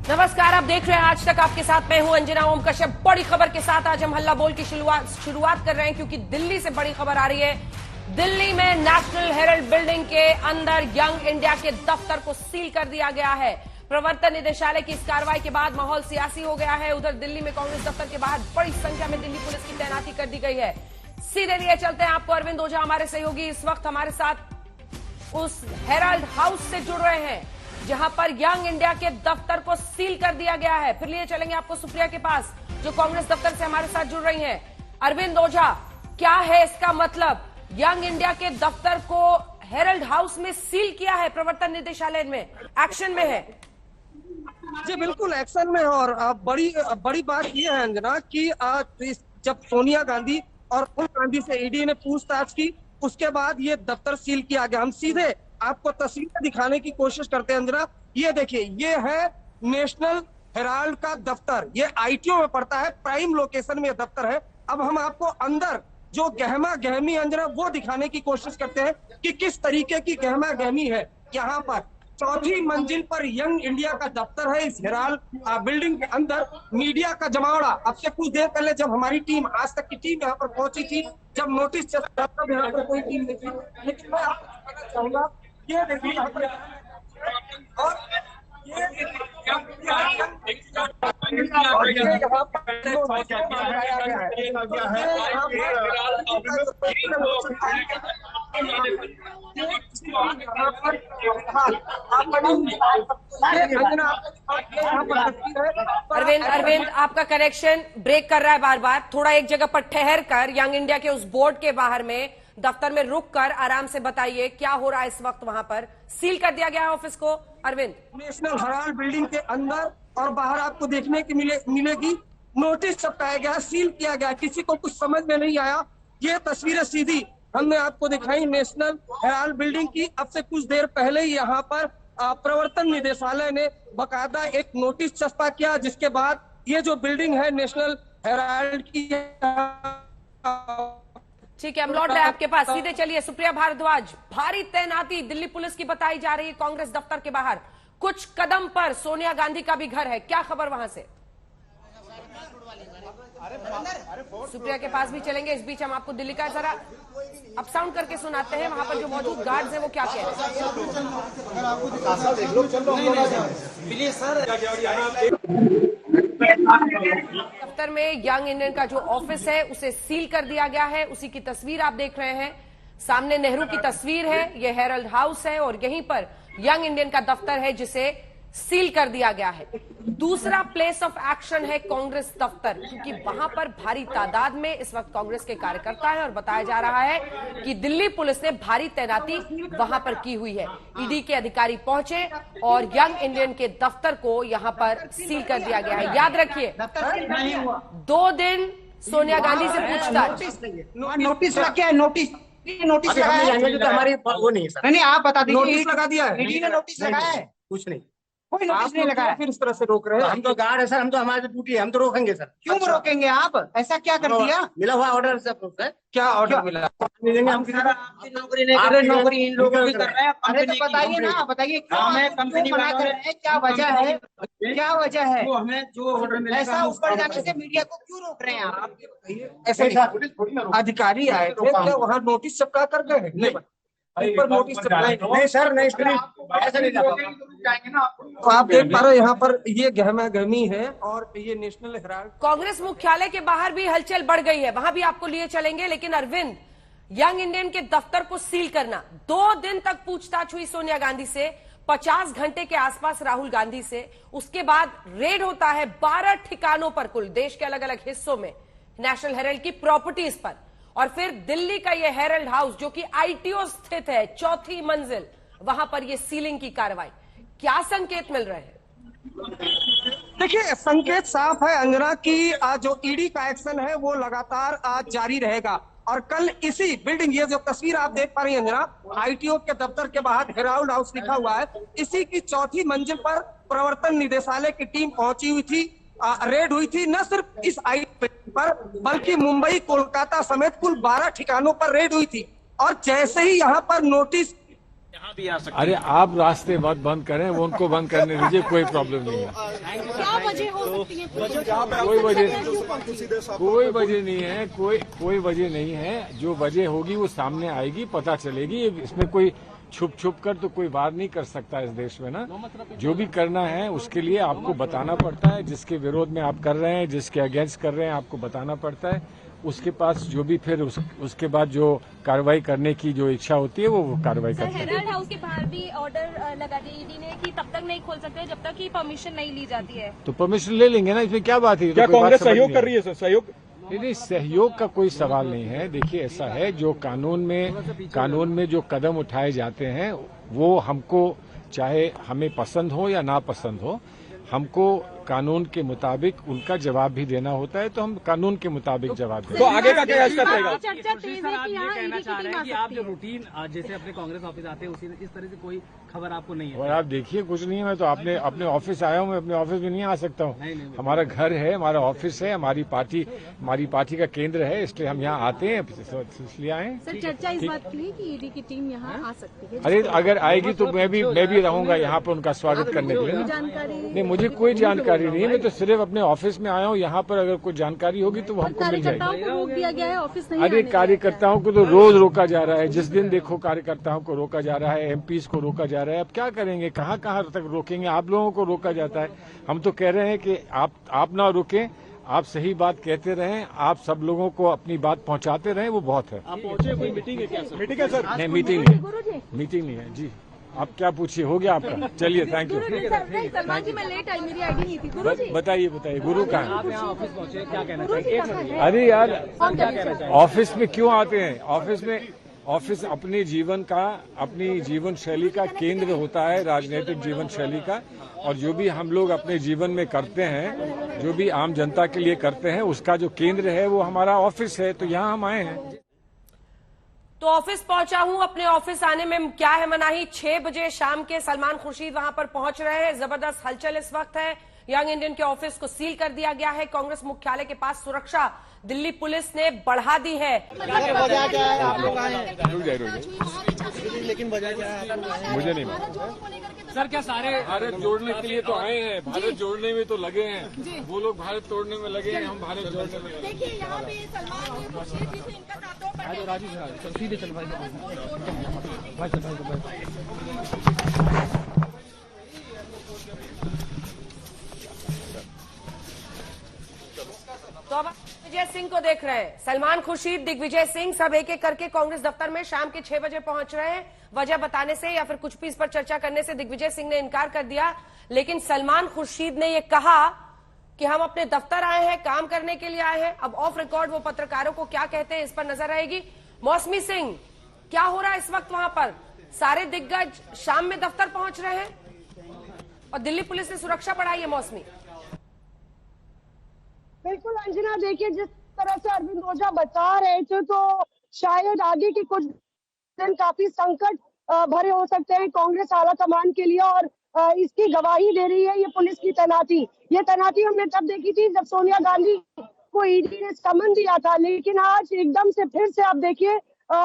नमस्कार, आप देख रहे हैं आज तक। आपके साथ मैं हूं अंजना ओम कश्यप। बड़ी खबर के साथ आज हम हल्ला बोल की शुरुआत कर रहे हैं, क्योंकि दिल्ली से बड़ी खबर आ रही है। दिल्ली में नेशनल हेराल्ड बिल्डिंग के अंदर यंग इंडिया के दफ्तर को सील कर दिया गया है। प्रवर्तन निदेशालय की इस कार्रवाई के बाद माहौल सियासी हो गया है। उधर दिल्ली में कांग्रेस दफ्तर के बाहर बड़ी संख्या में दिल्ली पुलिस की तैनाती कर दी गई है। सीधे लिए चलते हैं आपको अरविंद ओझा हमारे सहयोगी इस वक्त हमारे साथ उस हेराल्ड हाउस से जुड़ रहे हैं जहां पर यंग इंडिया के दफ्तर को सील कर दिया गया है। फिर लिए चलेंगे आपको सुप्रिया के पास, जो कांग्रेस दफ्तर से हमारे साथ जुड़ रही हैं। अरविंद ओझा, क्या है इसका मतलब? यंग इंडिया के दफ्तर को हेराल्ड हाउस में सील किया है, प्रवर्तन निदेशालय में एक्शन में है। जी बिल्कुल एक्शन में है। और बड़ी बात यह है अंजना कि जब सोनिया गांधी और राहुल गांधी से ईडी ने पूछताछ की, उसके बाद ये दफ्तर सील किया गया। हम सीधे आपको तस्वीरें दिखाने की कोशिश करते हैं अंजना। ये देखिए, ये है नेशनल हेराल्ड का दफ्तर। ये आईटीओ में पड़ता है, प्राइम लोकेशन में दफ्तर है। अब हम आपको अंदर जो गहमा गहमी अंजना वो दिखाने की कोशिश करते हैं कि किस तरीके की गहमा गहमी है। यहाँ पर चौथी मंजिल पर यंग इंडिया का दफ्तर है। इस हेराल्ड बिल्डिंग के अंदर मीडिया का जमावड़ा। अब से कुछ देर पहले जब हमारी टीम, आज तक की टीम यहाँ पर पहुंची थी, जब नोटिस चला तब यहाँ पर कोई टीम नहीं थी। लेकिन मैं आपको बताना चाहूंगा, ये देखिए यहाँ पर और ये अरविंद, आपका कनेक्शन ब्रेक कर रहा है बार बार। थोड़ा एक जगह पर ठहर कर यंग इंडिया के उस बोर्ड के बाहर में दफ्तर में रुक कर आराम से बताइए क्या हो रहा है इस वक्त। वहां पर सील कर दिया गया है ऑफिस को। अरविंद, नेशनल हेराल्ड बिल्डिंग के अंदर और बाहर आपको देखने की मिलेगी नोटिस चिपकाया गया, सील किया गया। किसी को कुछ समझ में नहीं आया। ये तस्वीरें सीधी हमने आपको दिखाई नेशनल हेराल्ड बिल्डिंग की। अब से कुछ देर पहले ही यहाँ पर प्रवर्तन निदेशालय ने बकायदा एक नोटिस चस्पा किया, जिसके बाद ये जो बिल्डिंग है नेशनल हेराल्ड की। ठीक है, हम लौट रहे हैं आपके पास। सीधे चलिए सुप्रिया भारद्वाज। भारी तैनाती दिल्ली पुलिस की बताई जा रही है कांग्रेस दफ्तर के बाहर। कुछ कदम पर सोनिया गांधी का भी घर है, क्या खबर वहां से? सुप्रिया के पास भी चलेंगे। इस बीच हम आपको दिल्ली का जरा अप साउंड करके सुनाते हैं। वहां पर जो मौजूद गार्ड्स हैं वो क्या कह रहे हैं। दफ्तर में यंग इंडियन का जो ऑफिस है उसे सील कर दिया गया है। उसी की तस्वीर आप देख रहे हैं। सामने नेहरू की तस्वीर है, ये हेराल्ड हाउस है और यहीं पर यंग इंडियन का दफ्तर है जिसे सील कर दिया गया है। दूसरा प्लेस ऑफ एक्शन है कांग्रेस दफ्तर, क्योंकि वहां पर भारी तादाद में इस वक्त कांग्रेस के कार्यकर्ता हैं और बताया जा रहा है कि दिल्ली पुलिस ने भारी तैनाती वहां पर की हुई है। ईडी के अधिकारी पहुंचे और यंग इंडियन के दफ्तर को यहां पर सील कर दिया गया है। याद रखिए, 2 दिन सोनिया गांधी से पूछताछ। नोटिस लग गया है। नोटिस लगाया है। हमारी वो नहीं है सर। नहीं, आप बता दीजिए। नोटिस लगा दिया है। ईडी ने नोटिस लगाया है? कुछ नहीं, कोई नोटिस नहीं लगाया। फिर इस तरह से रोक रहे हैं। हम तो गार्ड है सर, हम तो हमारी ड्यूटी है, हम तो रोकेंगे सर। क्यों रोकेंगे आप? ऐसा क्या कर दिया? मिला हुआ ऑर्डर सर। क्या ऑर्डर मिला? नौकरी नहीं कर रहे, नौकरी इन लोगों की कर रहे हैं। अरे तो बताइए ना, बताइए क्यों कंपनी बना कर रहे हैं, क्या वजह है? क्या वजह है? हमें जो ऑर्डर मिला ऐसा ऊपर जाने से मीडिया को क्यों रोक रहे हैं आप? ऐसे अधिकारी आए थे क्या वहाँ नोटिस चिपका कर गए? नहीं, ऊपर नोटिस चिपकाए नहीं सर, नहीं ऐसा नहीं जाएंगे ना। तो आप देख पा रहे हैं यहाँ पर ये गहमा गहमी है और ये नेशनल हेराल्ड। कांग्रेस मुख्यालय के बाहर भी हलचल बढ़ गई है, वहां भी आपको लिए चलेंगे। लेकिन अरविंद, यंग इंडियन के दफ्तर को सील करना, 2 दिन तक पूछताछ हुई सोनिया गांधी से, 50 घंटे के आसपास राहुल गांधी से। उसके बाद रेड होता है 12 ठिकानों पर, कुल देश के अलग अलग हिस्सों में नेशनल हेराल्ड की प्रॉपर्टीज पर। और फिर दिल्ली का ये हेराल्ड हाउस जो कि आईटीओ स्थित है, 4थी मंजिल, वहां पर ये सीलिंग की कार्रवाई। क्या संकेत मिल रहे हैं? देखिए, संकेत साफ है अंजना की जो ईडी का एक्शन है वो लगातार आज जारी रहेगा। और कल इसी बिल्डिंग, ये जो तस्वीर आप देख पा रही हैं अंजना, आईटीओ के दफ्तर के बाहर हेराल्ड हाउस लिखा हुआ है, इसी की 4थी मंजिल पर प्रवर्तन निदेशालय की टीम पहुंची हुई थी। रेड हुई थी। न सिर्फ इस आईटीओ पर बल्कि मुंबई, कोलकाता समेत कुल 12 ठिकानों पर रेड हुई थी। और जैसे ही यहाँ पर नोटिस यहाँ भी आ सकते अरे आप रास्ते मत बंद करें, वो उनको बंद करने दीजिए, कोई प्रॉब्लम नहीं है। क्या वजह हो सकती है? कोई वजह नहीं है, कोई वजह नहीं है। जो वजह होगी वो सामने आएगी, पता चलेगी। इसमें कोई छुप कर तो कोई बात नहीं कर सकता इस देश में ना। जो भी करना है उसके लिए आपको बताना पड़ता है। जिसके विरोध में आप कर रहे हैं, जिसके अगेंस्ट कर रहे हैं, आपको बताना पड़ता है। उसके पास जो भी फिर उसके बाद जो कार्रवाई करने की जो इच्छा होती है वो कार्रवाई करते हैं। हेराल्ड हाउस के बाहर भी ऑर्डर लगा दिया ईडी ने कि तब तक नहीं खोल सकते जब तक कि परमिशन नहीं ली जाती है। तो परमिशन ले लेंगे ना, इसमें क्या बात है? क्या कांग्रेस सहयोग कर रही है सर? सहयोग नहीं, सहयोग का कोई सवाल नहीं है। देखिए ऐसा है, जो कानून में जो कदम उठाए जाते हैं वो हमको, चाहे हमें पसंद हो या ना पसंद हो, हमको कानून के मुताबिक उनका जवाब भी देना होता है। तो हम कानून के मुताबिक जवाब दें। तो आगे का क्या स्टेप रहेगा? चर्चा तेज है कि यहाँ कहना चाह रहे हैं कि आप जो रूटीन जैसे अपने कांग्रेस ऑफिस आते हैं उसी इस तरह से कोई खबर आपको नहीं है? और आप देखिए, कुछ नहीं है। मैं तो अपने ऑफिस आया हूँ। मैं अपने ऑफिस में नहीं आ सकता हूँ। हमारा घर है, हमारा ऑफिस है, हमारी पार्टी का केंद्र है, इसलिए हम यहाँ आते हैं, इसलिए आए। सर, चर्चा इस बात की है कि ईडी की टीम यहाँ आ सकती है। अरे अगर आएगी तो मैं भी रहूंगा यहाँ पर उनका स्वागत करने के लिए। जानकारी नहीं, मुझे कोई जानकारी नहीं है। मैं तो सिर्फ अपने ऑफिस में आया हूँ। यहाँ पर अगर कोई जानकारी होगी तो वो हमको मिल जाएगी। कार्यकर्ताओं को रोक दिया गया है, ऑफिस नहीं अरे आने कार्यकर्ताओं को तो रोज रोका जा रहा है। जिस दिन देखो कार्यकर्ताओं को रोका जा रहा है, एमपीज को रोका जा रहा है। अब क्या करेंगे, कहाँ तक रोकेंगे? आप लोगों को रोका जाता है। हम तो कह रहे हैं कि आप ना रुकें, आप सही बात कहते रहें, आप सब लोगों को अपनी बात पहुंचाते रहें, वो बहुत है। आप पहुंचे, कोई मीटिंग है क्या सर? मीटिंग है सर? नहीं, मीटिंग नहीं है जी। आप क्या पूछिए, हो गया आपका? चलिए, थैंक यू। सलमान जी, मैं लेट आई, मेरी आईडी नहीं थी। गुरुजी, बताइए गुरु कहाँ है? आप यहाँ ऑफिस पहुंचे, क्या कहना चाहिए? अरे यार, ऑफिस में क्यों आते हैं? ऑफिस अपनी जीवन शैली का केंद्र होता है, राजनीतिक जीवन शैली का। और जो भी हम लोग अपने जीवन में करते हैं, जो भी आम जनता के लिए करते हैं, उसका जो केंद्र है वो हमारा ऑफिस है। तो यहाँ हम आए हैं। तो ऑफिस पहुंचा हूं। अपने ऑफिस आने में क्या है मनाही? 6 बजे शाम के सलमान खुर्शीद वहां पर पहुंच रहे हैं। जबरदस्त हलचल इस वक्त है। यंग इंडियन के ऑफिस को सील कर दिया गया है। कांग्रेस मुख्यालय के पास सुरक्षा दिल्ली पुलिस ने बढ़ा दी है। वजह क्या है? आप लोग आए हैं, लेकिन वजह क्या है? मुझे नहीं मालूम सर, क्या सारे भारत जोड़ने के लिए तो आए हैं। भारत जोड़ने में तो लगे हैं। वो लोग भारत तोड़ने में लगे हैं, हम भारत जोड़ने में लगे हैं। देखिए यहाँ पे सलमान खुर्शीद जी से इनका सीधे चल भाई। तो अब दिग्विजय सिंह को देख रहे हैं। सलमान खुर्शीद, दिग्विजय सिंह सब एक एक करके कांग्रेस दफ्तर में शाम के 6 बजे पहुंच रहे हैं। वजह बताने से या फिर कुछ भी इस पर चर्चा करने से दिग्विजय सिंह ने इनकार कर दिया। लेकिन सलमान खुर्शीद ने यह कहा कि हम अपने दफ्तर आए हैं, काम करने के लिए आए हैं। अब ऑफ रिकॉर्ड वो पत्रकारों को क्या कहते हैं, इस पर नजर आएगी। मौसमी सिंह, क्या हो रहा है इस वक्त वहां पर? सारे दिग्गज शाम में दफ्तर पहुंच रहे हैं और दिल्ली पुलिस ने सुरक्षा बढ़ाई है। मौसमी, बिल्कुल अंजना, देखिए जिस तरह से अरविंद ओझा बता रहे थे तो शायद आगे के कुछ दिन काफी संकट भरे हो सकते हैं कांग्रेस आला कमान के लिए। और इसकी गवाही दे रही है ये पुलिस की तैनाती। ये तैनाती हमने तब देखी थी जब सोनिया गांधी को ईडी ने समन दिया था। लेकिन आज एकदम से फिर से आप देखिए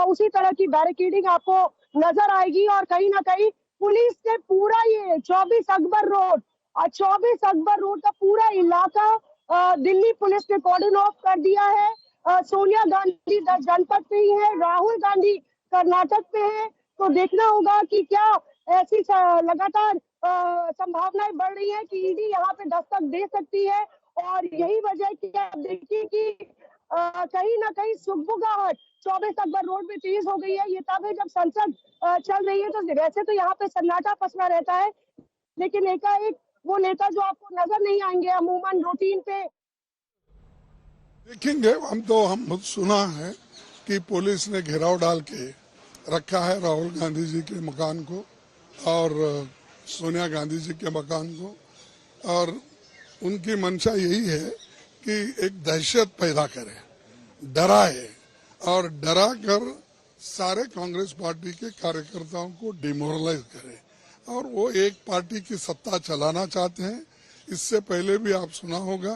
उसी तरह की बैरिकेडिंग आपको नजर आएगी। और कहीं ना कहीं पुलिस ने पूरा ये 24 अकबर रोड और 24 अकबर रोड का पूरा इलाका दिल्ली पुलिस ने कॉर्डन ऑफ कर दिया है। सोनिया गांधी जनपद पे ही है, राहुल गांधी कर्नाटक पे है। तो देखना होगा कि क्या ऐसी लगातार संभावनाएं बढ़ रही है कि ईडी यहाँ पे दस्तक दे सकती है। और यही वजह है कि आप देखिए कि कहीं ना कहीं सुगबुगाहट 24 अकबर रोड में तेज हो गई है। ये तब है जब संसद चल रही है। तो वैसे तो यहाँ पे सन्नाटा फंसना रहता है, लेकिन एकाएक वो नेता जो आपको नजर नहीं आएंगे अमूमन रूटीन पे देखेंगे। हम सुना है कि पुलिस ने घेराव डाल के रखा है राहुल गांधी जी के मकान को और सोनिया गांधी जी के मकान को। और उनकी मंशा यही है कि एक दहशत पैदा करे, डराए और डरा कर सारे कांग्रेस पार्टी के कार्यकर्ताओं को डिमोरलाइज करे। और वो एक पार्टी की सत्ता चलाना चाहते हैं। इससे पहले भी आप सुना होगा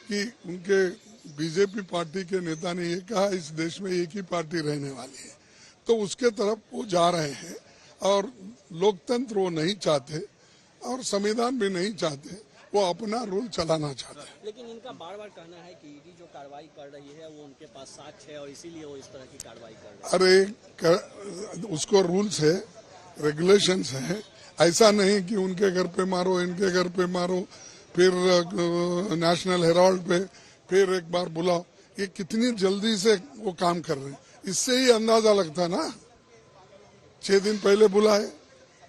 कि उनके बीजेपी पार्टी के नेता ने ये कहा इस देश में एक ही पार्टी रहने वाली है। तो उसके तरफ वो जा रहे हैं। और लोकतंत्र वो नहीं चाहते और संविधान भी नहीं चाहते, वो अपना रूल चलाना चाहते हैं। लेकिन इनका बार बार कहना है कि ईडी जो कार्रवाई कर रही है वो उनके पास साक्ष्य है और इसीलिए वो इस तरह की कार्रवाई कर रहे हैं। अरे उसको रूल्स है, रेगुलेशंस है, ऐसा नहीं कि उनके घर पे मारो, इनके घर पे मारो, फिर नेशनल हेराल्ड पे फिर एक बार बुलाओ। ये कितनी जल्दी से वो काम कर रहे हैं, इससे ही अंदाजा लगता ना। 6 दिन पहले बुलाए,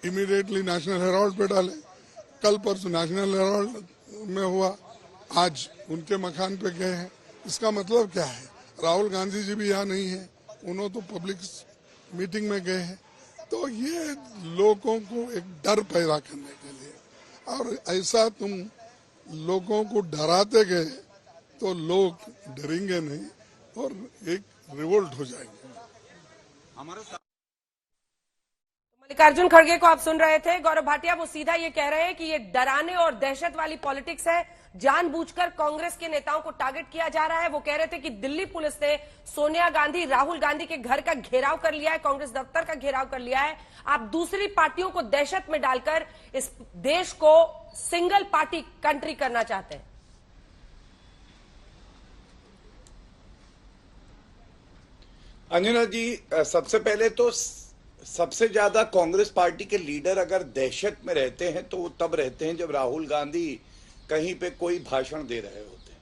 इमीडिएटली नेशनल हेराल्ड पे डाले, कल परसों नेशनल हेराल्ड में हुआ, आज उनके मकान पे गए हैं। इसका मतलब क्या है? राहुल गांधी जी भी यहाँ नहीं है, उन्होंने तो पब्लिक मीटिंग में गए हैं। तो ये लोगों को एक डर पैदा करने के लिए, और ऐसा तुम लोगों को डराते गए तो लोग डरेंगे नहीं और एक रिवोल्ट हो जाएंगे। मल्लिकार्जुन खड़गे को आप सुन रहे थे। गौरव भाटिया वो सीधा ये कह रहे हैं कि ये डराने और दहशत वाली पॉलिटिक्स है, जानबूझकर कांग्रेस के नेताओं को टारगेट किया जा रहा है। वो कह रहे थे कि दिल्ली पुलिस ने सोनिया गांधी, राहुल गांधी के घर का घेराव कर लिया है, कांग्रेस दफ्तर का घेराव कर लिया है। आप दूसरी पार्टियों को दहशत में डालकर इस देश को सिंगल पार्टी कंट्री करना चाहते हैं। अंजना जी, सबसे पहले तो सबसे ज्यादा कांग्रेस पार्टी के लीडर अगर दहशत में रहते हैं तो वो तब रहते हैं जब राहुल गांधी कहीं पे कोई भाषण दे रहे होते हैं।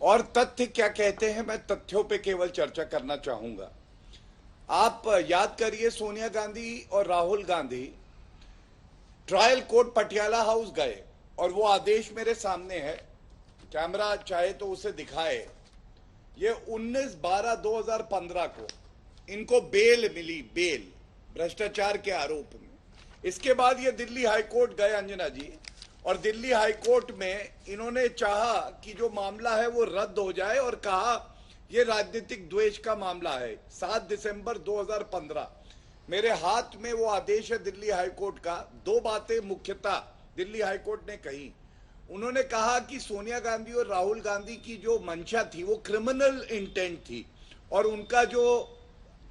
और तथ्य क्या कहते हैं, मैं तथ्यों पे केवल चर्चा करना चाहूंगा। आप याद करिए, सोनिया गांधी और Rahul Gandhi trial court Patiala house गए और वो आदेश मेरे सामने है, कैमरा चाहे तो उसे दिखाए। ये 19/12/2015 को इनको बेल मिली, बेल भ्रष्टाचार के आरोप में। इसके बाद ये दिल्ली हाईकोर्ट गए अंजना जी, और दिल्ली हाईकोर्ट में इन्होंने चाहा कि जो मामला है वो रद्द हो जाए और कहा ये राजनीतिक द्वेष का मामला है। 7 दिसंबर 2015 मेरे हाथ में वो आदेश है दिल्ली हाईकोर्ट का। 2 बातें मुख्यतः दिल्ली हाईकोर्ट ने कही। उन्होंने कहा कि सोनिया गांधी और राहुल गांधी की जो मंशा थी वो क्रिमिनल इंटेंट थी और उनका जो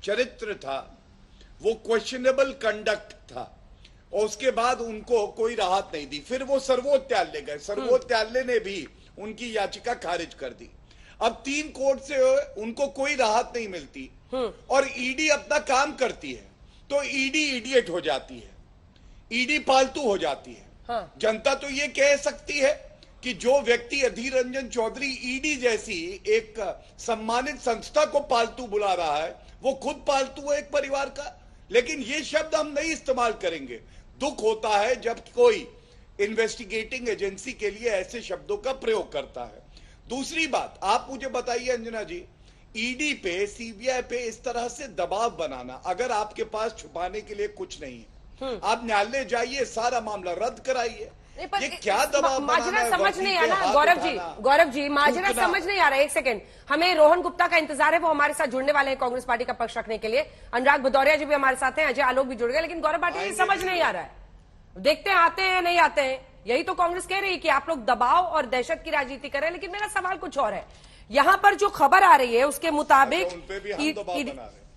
चरित्र था वो क्वेश्चनेबल कंडक्ट था, और उसके बाद उनको कोई राहत नहीं दी। फिर वो सर्वोच्च न्यायालय गए, सर्वोच्च न्यायालय ने भी उनकी याचिका खारिज कर दी। अब 3 कोर्ट से उनको कोई राहत नहीं मिलती और ईडी अपना काम करती है, तो ईडी इडियट हो जाती है, ईडी पालतू हो जाती है। जनता तो ये कह सकती है कि जो व्यक्ति अधीर रंजन चौधरी ईडी जैसी एक सम्मानित संस्था को पालतू बुला रहा है वो खुद पालतू है एक परिवार का, लेकिन ये शब्द हम नहीं इस्तेमाल करेंगे। दुख होता है जब कोई इन्वेस्टिगेटिंग एजेंसी के लिए ऐसे शब्दों का प्रयोग करता है। दूसरी बात, आप मुझे बताइए अंजना जी, ईडी पे, सीबीआई पे इस तरह से दबाव बनाना, अगर आपके पास छुपाने के लिए कुछ नहीं है, आप न्यायालय जाइए, सारा मामला रद्द कराइए। ये क्या दबाव माजरा समझ नहीं आ रहा। गौरव जी माजरा समझ नहीं आ रहा। एक सेकंड, हमें रोहन गुप्ता का इंतजार है, वो हमारे साथ जुड़ने वाले हैं कांग्रेस पार्टी का पक्ष रखने के लिए। अनुराग भदौरिया जी भी हमारे साथ हैं, अजय आलोक भी जुड़ गए, लेकिन गौरव भाटिया ये समझ नहीं आ रहा है। देखते हैं आते हैं नहीं आते हैं। यही तो कांग्रेस कह रही है कि आप लोग दबाव और दहशत की राजनीति कर रहे हैं, लेकिन मेरा सवाल कुछ और है। यहां पर जो खबर आ रही है उसके मुताबिक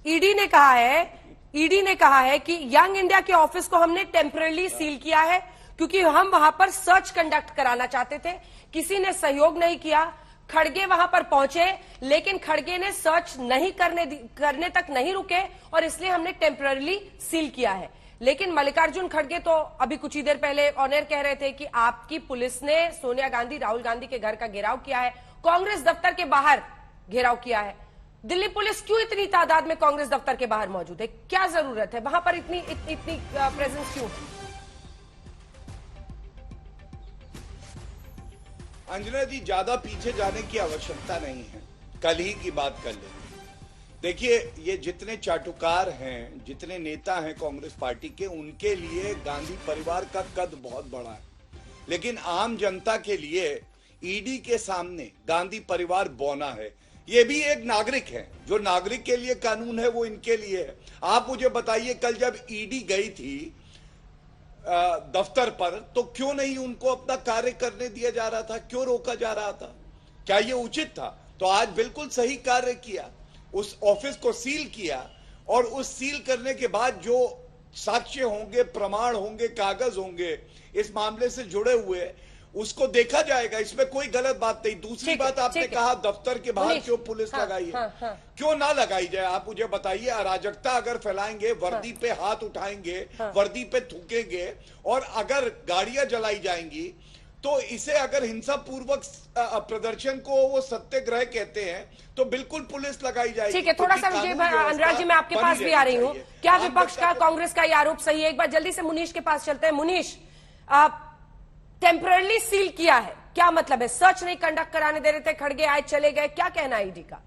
ईडी ने कहा है कि यंग इंडिया के ऑफिस को हमने टेम्पररी सील किया है क्योंकि हम वहां पर सर्च कंडक्ट कराना चाहते थे। किसी ने सहयोग नहीं किया। खड़गे वहां पर पहुंचे, लेकिन खड़गे ने सर्च नहीं करने तक नहीं रुके और इसलिए हमने टेम्पररी सील किया है। लेकिन मल्लिकार्जुन खड़गे तो अभी कुछ ही देर पहले ऑन एयर कह रहे थे कि आपकी पुलिस ने सोनिया गांधी, राहुल गांधी के घर का घेराव किया है, कांग्रेस दफ्तर के बाहर घेराव किया है। दिल्ली पुलिस क्यों इतनी तादाद में कांग्रेस दफ्तर के बाहर मौजूद है? क्या जरूरत है वहां पर इतनी प्रेजेंस क्यों? अंजना जी, ज्यादा पीछे जाने की आवश्यकता नहीं है, कल ही की बात कर लेंगे। देखिए, ये जितने चाटुकार हैं, जितने नेता हैं कांग्रेस पार्टी के, उनके लिए गांधी परिवार का कद बहुत बड़ा है, लेकिन आम जनता के लिए ईडी के सामने गांधी परिवार बौना है। ये भी एक नागरिक है, जो नागरिक के लिए कानून है वो इनके लिए है। आप मुझे बताइए, कल जब ईडी गई थी दफ्तर पर, तो क्यों नहीं उनको अपना कार्य करने दिया जा रहा था? क्यों रोका जा रहा था? क्या ये उचित था? तो आज बिल्कुल सही कार्य किया, उस ऑफिस को सील किया, और उस सील करने के बाद जो साक्ष्य होंगे, प्रमाण होंगे, कागज होंगे इस मामले से जुड़े हुए, उसको देखा जाएगा। इसमें कोई गलत बात नहीं। दूसरी बात आपने कहा दफ्तर के बाहर क्यों पुलिस लगाई है, क्यों ना लगाई जाए? आप मुझे बताइए। अराजकता अगर फैलाएंगे, वर्दी पे हाथ उठाएंगे, वर्दी पे थूकेंगे और अगर गाड़ियां जलाई जाएंगी, तो इसे अगर हिंसा पूर्वक प्रदर्शन को वो सत्याग्रह कहते हैं तो बिल्कुल पुलिस लगाई जाएगी। ठीक है, थोड़ा सा मुझे अनुराग जी मैं आपके पास भी आ रही हूँ। क्या विपक्ष का, कांग्रेस का ये आरोप सही है? एक बार जल्दी से मुनीश के पास चलते हैं। मुनीश, टेम्पररी सील किया है, क्या मतलब है? सर्च नहीं कंडक्ट कराने दे रहे थे, खड़गे आए चले गए, क्या कहना है ईडी का?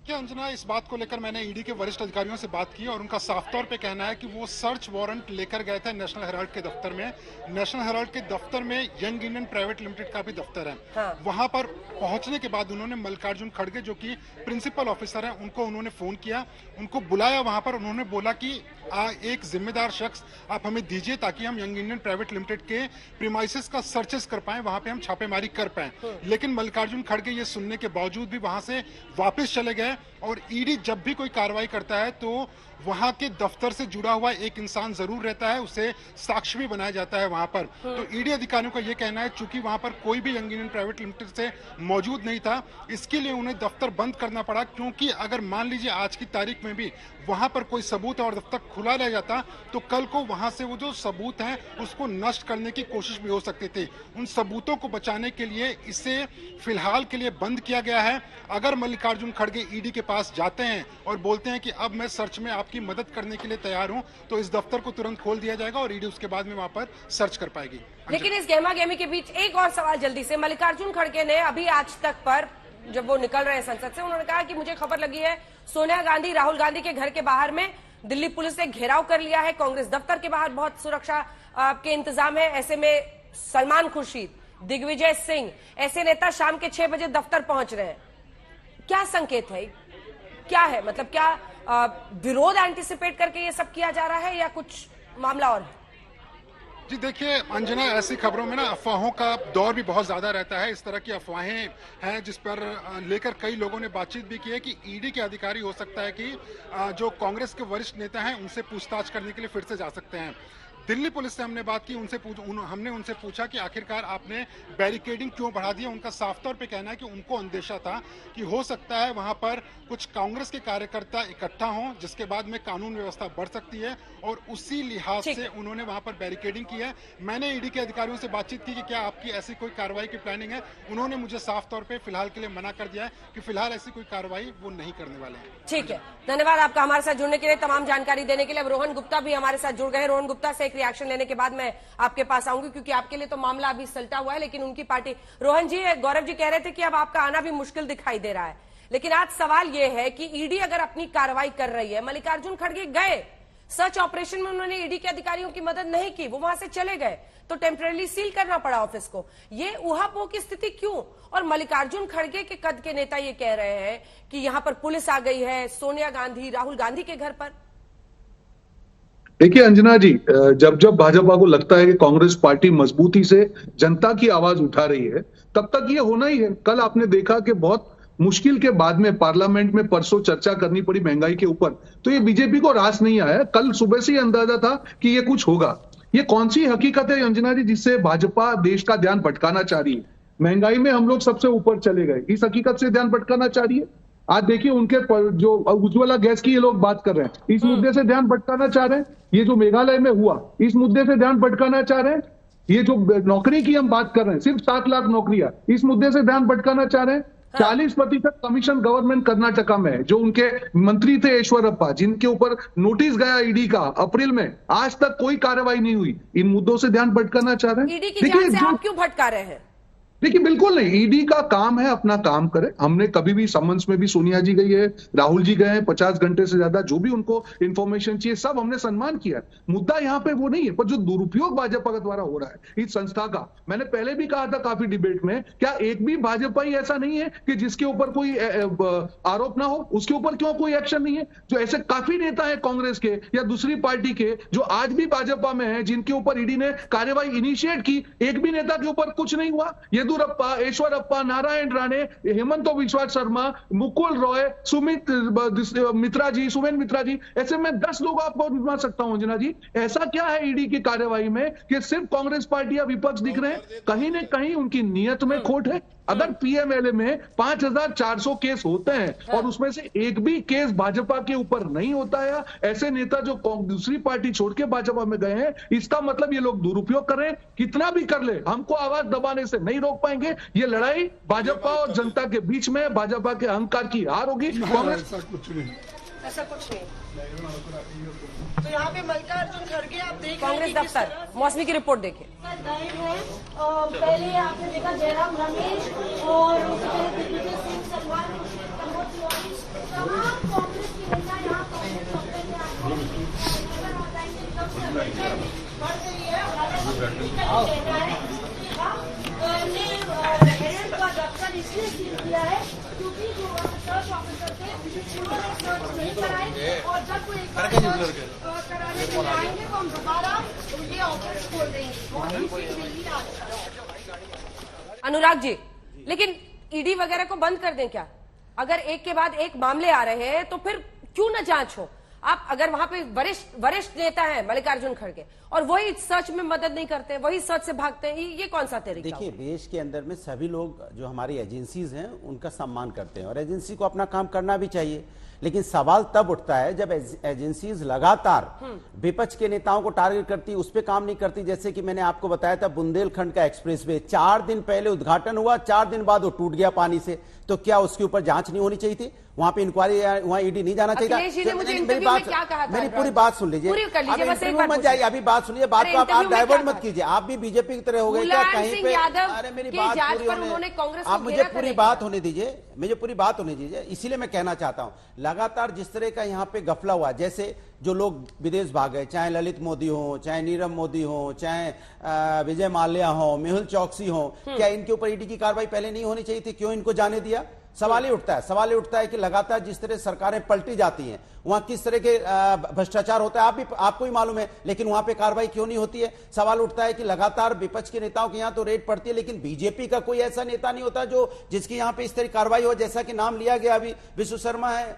क्या अंजना, इस बात को लेकर मैंने ईडी के वरिष्ठ अधिकारियों से बात की और उनका साफ तौर पे कहना है कि वो सर्च वारंट लेकर गए थे नेशनल हेराल्ड के दफ्तर में। नेशनल हेराल्ड के दफ्तर में यंग इंडियन प्राइवेट लिमिटेड का भी दफ्तर है। वहां पर पहुंचने के बाद उन्होंने मल्लिकार्जुन खड़गे जो कि प्रिंसिपल ऑफिसर है, उनको उन्होंने फोन किया, उनको बुलाया वहां पर। उन्होंने बोला कि एक जिम्मेदार शख्स आप हमें दीजिए ताकि हम यंग इंडियन प्राइवेट लिमिटेड के प्रीमाइसेस का सर्चेस कर पाए, वहां पे हम छापेमारी कर पाए। लेकिन मल्लिकार्जुन खड़गे ये सुनने के बावजूद भी वहां से वापस चले गए। और ईडी जब भी कोई कार्रवाई करता है तो वहां के दफ्तर से जुड़ा हुआ एक इंसान जरूर रहता है, उसे साक्ष्य भी बनाया जाता है वहां पर। तो ईडी अधिकारियों का यह कहना है चूंकि वहां पर कोई भी यंग इंडियन प्राइवेट लिमिटेड से मौजूद नहीं था, इसके लिए उन्हें दफ्तर बंद करना पड़ा। क्योंकि अगर मान लीजिए आज की तारीख में भी वहां पर कोई सबूत और दफ्तर खुला रह जाता तो कल को वहां से वो जो सबूत हैं उसको नष्ट करने की कोशिश भी हो सकती थी। उन सबूतों को बचाने के लिए इसे फिलहाल के लिए बंद किया गया है। अगर मल्लिकार्जुन खड़गे ईडी के पास जाते हैं और बोलते हैं कि अब मैं सर्च में आपकी मदद करने के लिए तैयार हूं, तो इस दफ्तर को तुरंत खोल दिया जाएगा और ईडी उसके बाद में वहां पर सर्च कर पाएगी। लेकिन इस गहमा गहमी के बीच एक और सवाल जल्दी से। मल्लिकार्जुन खड़गे ने अभी आज तक पर, जब वो निकल रहे हैं संसद से, उन्होंने कहा कि मुझे खबर लगी है सोनिया गांधी, राहुल गांधी के घर के बाहर में दिल्ली पुलिस ने घेराव कर लिया है, कांग्रेस दफ्तर के बाहर बहुत सुरक्षा के इंतजाम है। ऐसे में सलमान खुर्शीद, दिग्विजय सिंह, ऐसे नेता शाम के 6 बजे दफ्तर पहुंच रहे हैं। क्या संकेत है, क्या है? मतलब क्या विरोध एंटिसिपेट करके ये सब किया जा रहा है या कुछ मामला और है? जी देखिए अंजना, ऐसी खबरों में ना अफवाहों का दौर भी बहुत ज्यादा रहता है। इस तरह की अफवाहें हैं जिस पर लेकर कई लोगों ने बातचीत भी की है कि ईडी के अधिकारी हो सकता है कि जो कांग्रेस के वरिष्ठ नेता हैं उनसे पूछताछ करने के लिए फिर से जा सकते हैं। दिल्ली पुलिस से हमने बात की, हमने उनसे पूछा कि आखिरकार आपने बैरिकेडिंग क्यों बढ़ा दिया। उनका साफ तौर पे कहना है कि उनको अंदेशा था कि हो सकता है वहां पर कुछ कांग्रेस के कार्यकर्ता इकट्ठा हों, जिसके बाद में कानून व्यवस्था बढ़ सकती है और उसी लिहाज से उन्होंने वहां पर बैरिकेडिंग की है। मैंने ईडी के अधिकारियों से बातचीत की कि क्या आपकी ऐसी कोई कार्रवाई की प्लानिंग है। उन्होंने मुझे साफ तौर पर फिलहाल के लिए मना कर दिया है कि फिलहाल ऐसी कोई कार्रवाई वो नहीं करने वाले हैं। ठीक है, धन्यवाद आपका हमारे साथ जुड़ने के लिए, तमाम जानकारी देने के लिए। अब रोहन गुप्ता भी हमारे साथ जुड़ गए। रोहन गुप्ता से एक रिएक्शन लेने के बाद मैं आपके पास आऊंगी, क्योंकि आपके लिए तो मामला अभी सलटा हुआ है, लेकिन उनकी पार्टी। रोहन जी, गौरव जी कह रहे थे कि अब आपका आना भी मुश्किल दिखाई दे रहा है, लेकिन आज सवाल यह है कि ईडी अगर अपनी कार्रवाई कर रही है, मल्लिकार्जुन खड़गे गए सर्च ऑपरेशन में, उन्होंने ईडी के अधिकारियों की मदद नहीं की, वो वहां से चले गए, तो टेम्परेरी सील करना पड़ा ऑफिस को। ये ऊहापोह की स्थिति क्यों? और मल्लिकार्जुन खड़गे के कद के नेता ये कह रहे हैं कि यहां पर पुलिस आ गई है सोनिया गांधी, राहुल गांधी के घर पर। देखिए अंजना जी, जब जब भाजपा को लगता है कि कांग्रेस पार्टी मजबूती से जनता की आवाज उठा रही है, तब तक ये होना ही है। कल आपने देखा कि बहुत मुश्किल के बाद में पार्लियामेंट में परसों चर्चा करनी पड़ी महंगाई के ऊपर, तो ये बीजेपी को रास नहीं आया। कल सुबह से ही अंदाजा था कि ये कुछ होगा। ये कौन सी हकीकत है अंजना जी जिससे भाजपा देश का ध्यान भटकाना चाह रही है? महंगाई में हम लोग सबसे ऊपर चले गए, इस हकीकत से ध्यान भटकाना चाह रही है। आज देखिए उनके जो उज्ज्वला गैस की ये लोग बात कर रहे हैं, इस मुद्दे से ध्यान भटकाना चाह रहे हैं। ये जो मेघालय में हुआ, इस मुद्दे से ध्यान भटकाना चाह रहे हैं। ये जो नौकरी की हम बात कर रहे हैं, सिर्फ 7 लाख नौकरियां, इस मुद्दे से ध्यान भटकाना चाह रहे हैं। 40% कमीशन गवर्नमेंट कर्नाटका में है। जो उनके मंत्री थे ईश्वरप्पा, जिनके ऊपर नोटिस गया ईडी का अप्रैल में, आज तक कोई कार्रवाई नहीं हुई। इन मुद्दों से ध्यान भटकाना चाह रहे हैं। ईडी की जांच से आप क्यों भटका रहे हैं? देखिए बिल्कुल नहीं, ईडी का काम है अपना काम करे। हमने कभी भी समन्स में भी सोनिया जी गई है, राहुल जी गए हैं, 50 घंटे से ज्यादा जो भी उनको इंफॉर्मेशन चाहिए सब हमने सम्मान किया है। मुद्दा यहाँ पे वो नहीं है, पर जो दुरुपयोग भाजपा के द्वारा हो रहा है इस संस्था का, मैंने पहले भी कहा था काफी डिबेट में, क्या एक भी भाजपा ही ऐसा नहीं है कि जिसके ऊपर कोई आरोप ना हो, उसके ऊपर क्यों कोई एक्शन नहीं है? जो ऐसे काफी नेता है कांग्रेस के या दूसरी पार्टी के जो आज भी भाजपा में है, जिनके ऊपर ईडी ने कार्रवाई इनिशिएट की, एक भी नेता के ऊपर कुछ नहीं हुआ। ये येदुरप्पा, ईश्वरप्पा, नारायण राणे, हेमंत विश्वास शर्मा, मुकुल रॉय, सुमेन मित्रा जी, ऐसे में 10 लोग आपको गिना सकता हूं अंजना जी। ऐसा क्या है ईडी की कार्यवाही में कि सिर्फ कांग्रेस पार्टी या विपक्ष दिख रहे हैं? कहीं न कहीं उनकी नीयत में खोट है। अगर पीएमएलए में 5400 केस होते हैं और उसमें से एक भी केस भाजपा के ऊपर नहीं होता है, ऐसे नेता जो दूसरी पार्टी छोड़ के भाजपा में गए हैं, इसका मतलब ये लोग दुरुपयोग कर रहे हैं। कितना भी कर ले, हमको आवाज दबाने से नहीं रोक पाएंगे। ये लड़ाई भाजपा और जनता के बीच में, भाजपा के अहंकार की हार होगी। कांग्रेस ऐसा कुछ नहीं। तो यहाँ पे मल्लिकार्जुन खड़गे आप देख कांग्रेस दफ्तर, मौसमी की रिपोर्ट देखिए। पहले आपने देखा जयराम रमेश और उससे पहले दिग्विजय सिंह, सलमान खुर्शीद, प्रमोद तिवारी, तमाम कांग्रेस के नेता यहाँ कांग्रेस दफ्तर में आए हैं। बढ़ गई है और कहना है हमने हेरल्ड का दफ्तर इसलिए सील किया है क्योंकि जो सर्च ऑफिसर थे उन्होंने सर्च नहीं कराई, और जब वो एक बार सर्च कराने के लिए आएंगे तो हम दोबारा ये ऑफिस खोल देंगे। अनुराग जी, लेकिन ईडी वगैरह को बंद कर दें क्या? अगर एक के बाद एक मामले आ रहे हैं तो फिर क्यों न जांच हो? आप अगर वहां पे वरिष्ठ नेता हैं मल्लिकार्जुन खड़गे और वही सर्च में मदद नहीं करते, वही सर्च से भागते हैं, ये कौन सा तरीका? देखिए, देश के अंदर में सभी लोग जो हमारी एजेंसीज हैं उनका सम्मान करते हैं और एजेंसी को अपना काम करना भी चाहिए, लेकिन सवाल तब उठता है जब एजेंसीज लगातार विपक्ष के नेताओं को टारगेट करती, उस पर काम नहीं करती। जैसे कि मैंने आपको बताया था बुंदेलखंड का एक्सप्रेसवे 4 दिन पहले उद्घाटन हुआ, 4 दिन बाद वो टूट गया पानी से, तो क्या उसके ऊपर जांच नहीं होनी चाहिए थी? वहां पे इंक्वायरी, वहां ईडी नहीं जाना चाहिए था? मेरी पूरी बात सुन लीजिए, मत जाइए, अभी बात सुनिए, बात को आप डाइवर्ट मत कीजिए। आप भी बीजेपी की तरह हो गए क्या कहीं पे? अरे मेरी बात पूरी होने, आप मुझे पूरी बात होने दीजिए, मुझे पूरी बात होने दीजिए। इसीलिए मैं कहना चाहता हूं, लगातार जिस तरह का यहाँ पे गफला हुआ, जैसे जो लोग विदेश भाग गए, चाहे ललित मोदी हो, चाहे नीरव मोदी हो, चाहे विजय माल्या हो, मेहुल चौकसी हो, क्या इनके ऊपर ईडी की कार्रवाई पहले नहीं होनी चाहिए थी? क्यों इनको जाने दिया? सवाल ही उठता है कि लगातार जिस तरह सरकारें पलटी जाती हैं, वहां किस तरह के भ्रष्टाचार होता है आपको ही मालूम है, लेकिन वहां पे कार्रवाई क्यों नहीं होती है? सवाल उठता है कि लगातार विपक्ष के नेताओं के यहां तो रेड पड़ती है, लेकिन बीजेपी का कोई ऐसा नेता नहीं होता जो जिसकी यहां पे इस तरह कार्रवाई हो। जैसा कि नाम लिया गया अभी विश्व शर्मा है,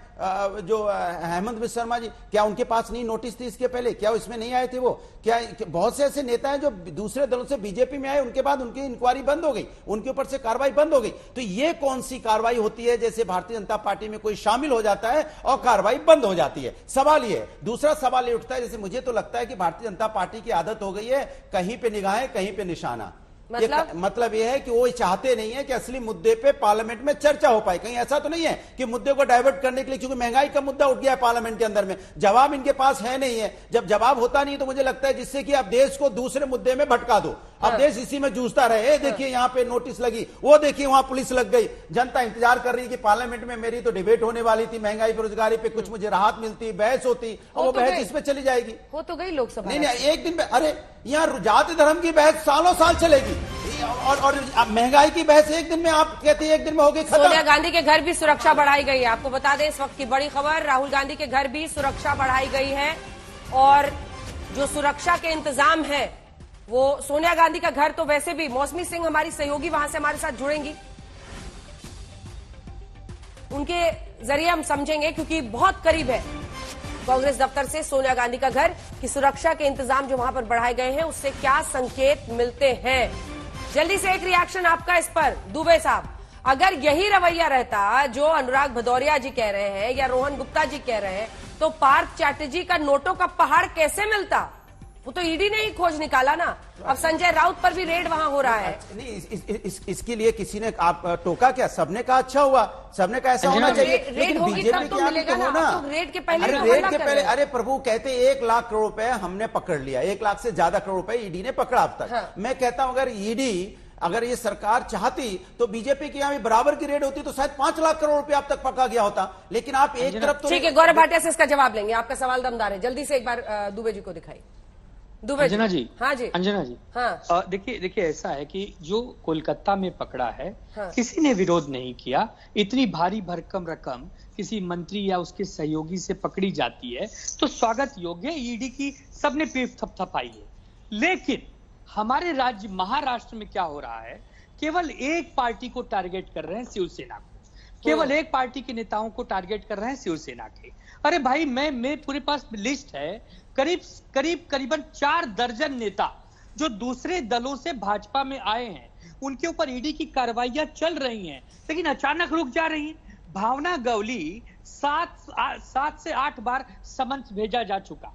जो हेमंत विश्व शर्मा जी, क्या उनके पास नहीं नोटिस थी इसके पहले? क्या इसमें नहीं आए थे वो? क्या बहुत से ऐसे नेता हैं जो दूसरे दलों से बीजेपी में आए, उनके बाद उनकी इंक्वायरी बंद हो गई, उनके ऊपर से कार्रवाई बंद हो गई। तो ये कौन सी कार्रवाई होती है जैसे भारतीय जनता पार्टी में कोई शामिल हो जाता है और कार्रवाई बंद हो जाती है? सवाल ये है। दूसरा सवाल ये उठता है, जैसे मुझे तो लगता है कि भारतीय जनता पार्टी की आदत हो गई है कहीं पे निगाहें कहीं पे निशाना। मतलब ये है कि वो चाहते नहीं है कि असली मुद्दे पे पार्लियामेंट में चर्चा हो पाए। कहीं ऐसा तो नहीं है कि मुद्दे को डाइवर्ट करने के लिए, क्योंकि महंगाई का मुद्दा उठ गया है पार्लियामेंट के अंदर में, जवाब इनके पास है नहीं है। जब जवाब होता नहीं तो मुझे लगता है जिससे कि आप देश को दूसरे मुद्दे में भटका दो, अब देश इसी में जूझता रहे। देखिए यहाँ पे नोटिस लगी, वो देखिए वहां पुलिस लग गई, जनता इंतजार कर रही है कि पार्लियामेंट में मेरी तो डिबेट होने वाली थी, महंगाई बेरोजगारी पे कुछ मुझे राहत मिलती, बहस होती, और वो बहस इस पे चली जाएगी। हो तो गई लोकसभा, नहीं एक दिन में, अरे यहाँ जाति धर्म की बहस सालों साल चलेगी, और महंगाई की बहस एक दिन में, आप कहते हैं एक दिन में हो गई खत्म। सोनिया गांधी के घर भी सुरक्षा बढ़ाई गई है। आपको बता दें इस वक्त की बड़ी खबर, राहुल गांधी के घर भी सुरक्षा बढ़ाई गई है, और जो सुरक्षा के इंतजाम है वो सोनिया गांधी का घर तो वैसे भी, मौसमी सिंह हमारी सहयोगी वहां से हमारे साथ जुड़ेंगी, उनके जरिए हम समझेंगे, क्योंकि बहुत करीब है कांग्रेस दफ्तर से सोनिया गांधी का घर, कि सुरक्षा के इंतजाम जो वहां पर बढ़ाए गए हैं उससे क्या संकेत मिलते हैं। जल्दी से एक रिएक्शन आपका इस पर, दुबे साहब। अगर यही रवैया रहता जो अनुराग भदौरिया जी कह रहे हैं या रोहन गुप्ता जी कह रहे हैं, तो पार्थ चैटर्जी का नोटों का पहाड़ कैसे मिलता? वो तो ईडी ने ही खोज निकाला ना। अब संजय राउत पर भी रेड वहां हो रहा है। नहीं, इसके लिए किसी ने आप टोका क्या? सबने कहा अच्छा हुआ, सबने कहा ऐसा होना चाहिए, लेकिन बीजेपी तो मिलेगा ना, तो रेड के पहले, अरे प्रभु कहते 1 लाख करोड़ रुपए हमने पकड़ लिया, 1 लाख से ज्यादा करोड़ रुपए ईडी ने पकड़ा अब तक। हाँ। मैं कहता हूं अगर ये सरकार चाहती तो बीजेपी की यहाँ भी बराबर की रेड होती तो शायद 5 लाख करोड़ रुपए अब तक पका गया होता, लेकिन आप एक तरफ तो। ठीक है, गौरव भाटिया से इसका जवाब लेंगे, आपका सवाल दमदार है। जल्दी से एक बार दुबे जी को दिखाई। अंजना जी, हाँ जी, अंजना जी, हाँ, देखिए ऐसा है कि जो कोलकाता में पकड़ा है, हाँ, किसी ने विरोध नहीं किया। इतनी भारी भरकम रकम किसी मंत्री या उसके सहयोगी से पकड़ी जाती है तो स्वागत योग्य, ईडी की सबने पीठ थपथपाई है। लेकिन हमारे राज्य महाराष्ट्र में क्या हो रहा है केवल एक पार्टी को टारगेट कर रहे हैं, शिवसेना को। केवल एक पार्टी के नेताओं को टारगेट कर रहे हैं, शिवसेना के। अरे भाई, मैं पूरे पास लिस्ट है, करीबन 4 दर्जन नेता जो दूसरे दलों से भाजपा में आए हैं, उनके ऊपर ईडी की कार्रवाइयां चल रही हैं, लेकिन अचानक रुक जा रही हैं। भावना गवली 7 से 8 बार समन्स भेजा जा चुका,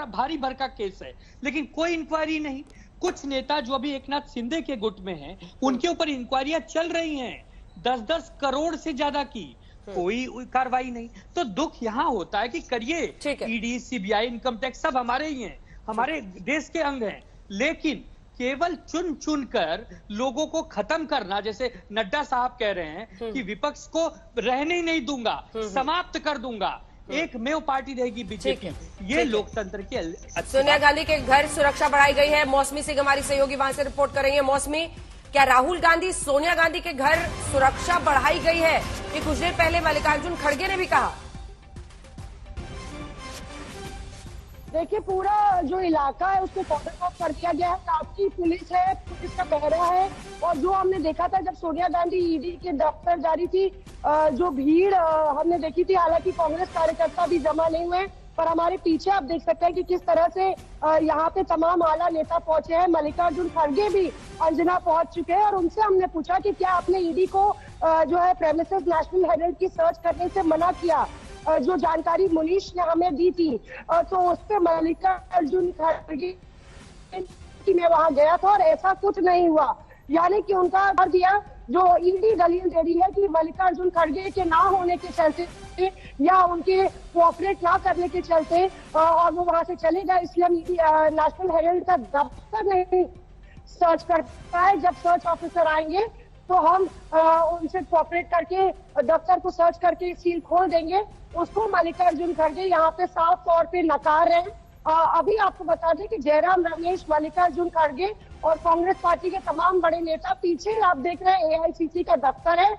भारी भरका केस है, लेकिन कोई इंक्वायरी नहीं। कुछ नेता जो अभी एकनाथ शिंदे के गुट में हैं, उनके ऊपर इंक्वायरियां चल रही हैं, 10-10 करोड़ से ज्यादा की, कोई कार्रवाई नहीं। तो दुख यहां होता है कि करिए, ईडी, सीबीआई, इनकम टैक्स सब हमारे ही हैं, हमारे देश के अंग हैं, लेकिन केवल चुन चुन कर लोगों को खत्म करना, जैसे नड्डा साहब कह रहे हैं कि विपक्ष को रहने ही नहीं दूंगा, समाप्त कर दूंगा, एक मेव पार्टी रहेगी बीजेपी। ये लोकतंत्र की सोनिया गांधी के घर सुरक्षा बढ़ाई गई है। मौसमी सिंह हमारी सहयोगी वहां से रिपोर्ट कर रही है। मौसमी, क्या राहुल गांधी, सोनिया गांधी के घर सुरक्षा बढ़ाई गई है? ये कुछ देर पहले मल्लिकार्जुन खड़गे ने भी कहा। देखिए, पूरा जो इलाका है उसको कॉर्डन ऑफ कर दिया गया है। आपकी पुलिस है, पुलिस का पहरा है। और जो हमने देखा था जब सोनिया गांधी ईडी के दफ्तर जा रही थी, जो भीड़ हमने देखी थी, हालांकि कांग्रेस कार्यकर्ता भी जमा नहीं हुए, पर हमारे पीछे आप देख सकते हैं कि किस तरह से यहाँ पे तमाम आला नेता पहुंचे हैं। मल्लिकार्जुन खड़गे भी अंजना पहुंच चुके हैं और उनसे हमने पूछा कि क्या आपने ईडी को जो है प्रेमिसेस नेशनल हेराल्ड की सर्च करने से मना किया, जो जानकारी मुनीश ने हमें दी थी, तो उस पर मल्लिकार्जुन खड़गे कि मैं वहां गया था और ऐसा कुछ नहीं हुआ। यानी कि उनका कर दिया, जो ईडी दलील दे रही है कि मल्लिकार्जुन खड़गे के ना होने के चलते या उनके कोऑपरेट ना करने के चलते और वो वहां से चले गए, इसलिए हम नेशनल हेराल्ड का दफ्तर नहीं सर्च कर पाए। जब सर्च ऑफिसर आएंगे तो हम उनसे कोऑपरेट करके दफ्तर को सर्च करके सील खोल देंगे। उसको मल्लिकार्जुन खड़गे यहाँ पे साफ तौर पे नकार रहे हैं। अभी आपको बता दें कि जयराम रमेश, मल्लिकार्जुन खड़गे और कांग्रेस पार्टी के तमाम बड़े नेता, पीछे आप देख रहे हैं एआईसीसी का दफ्तर है,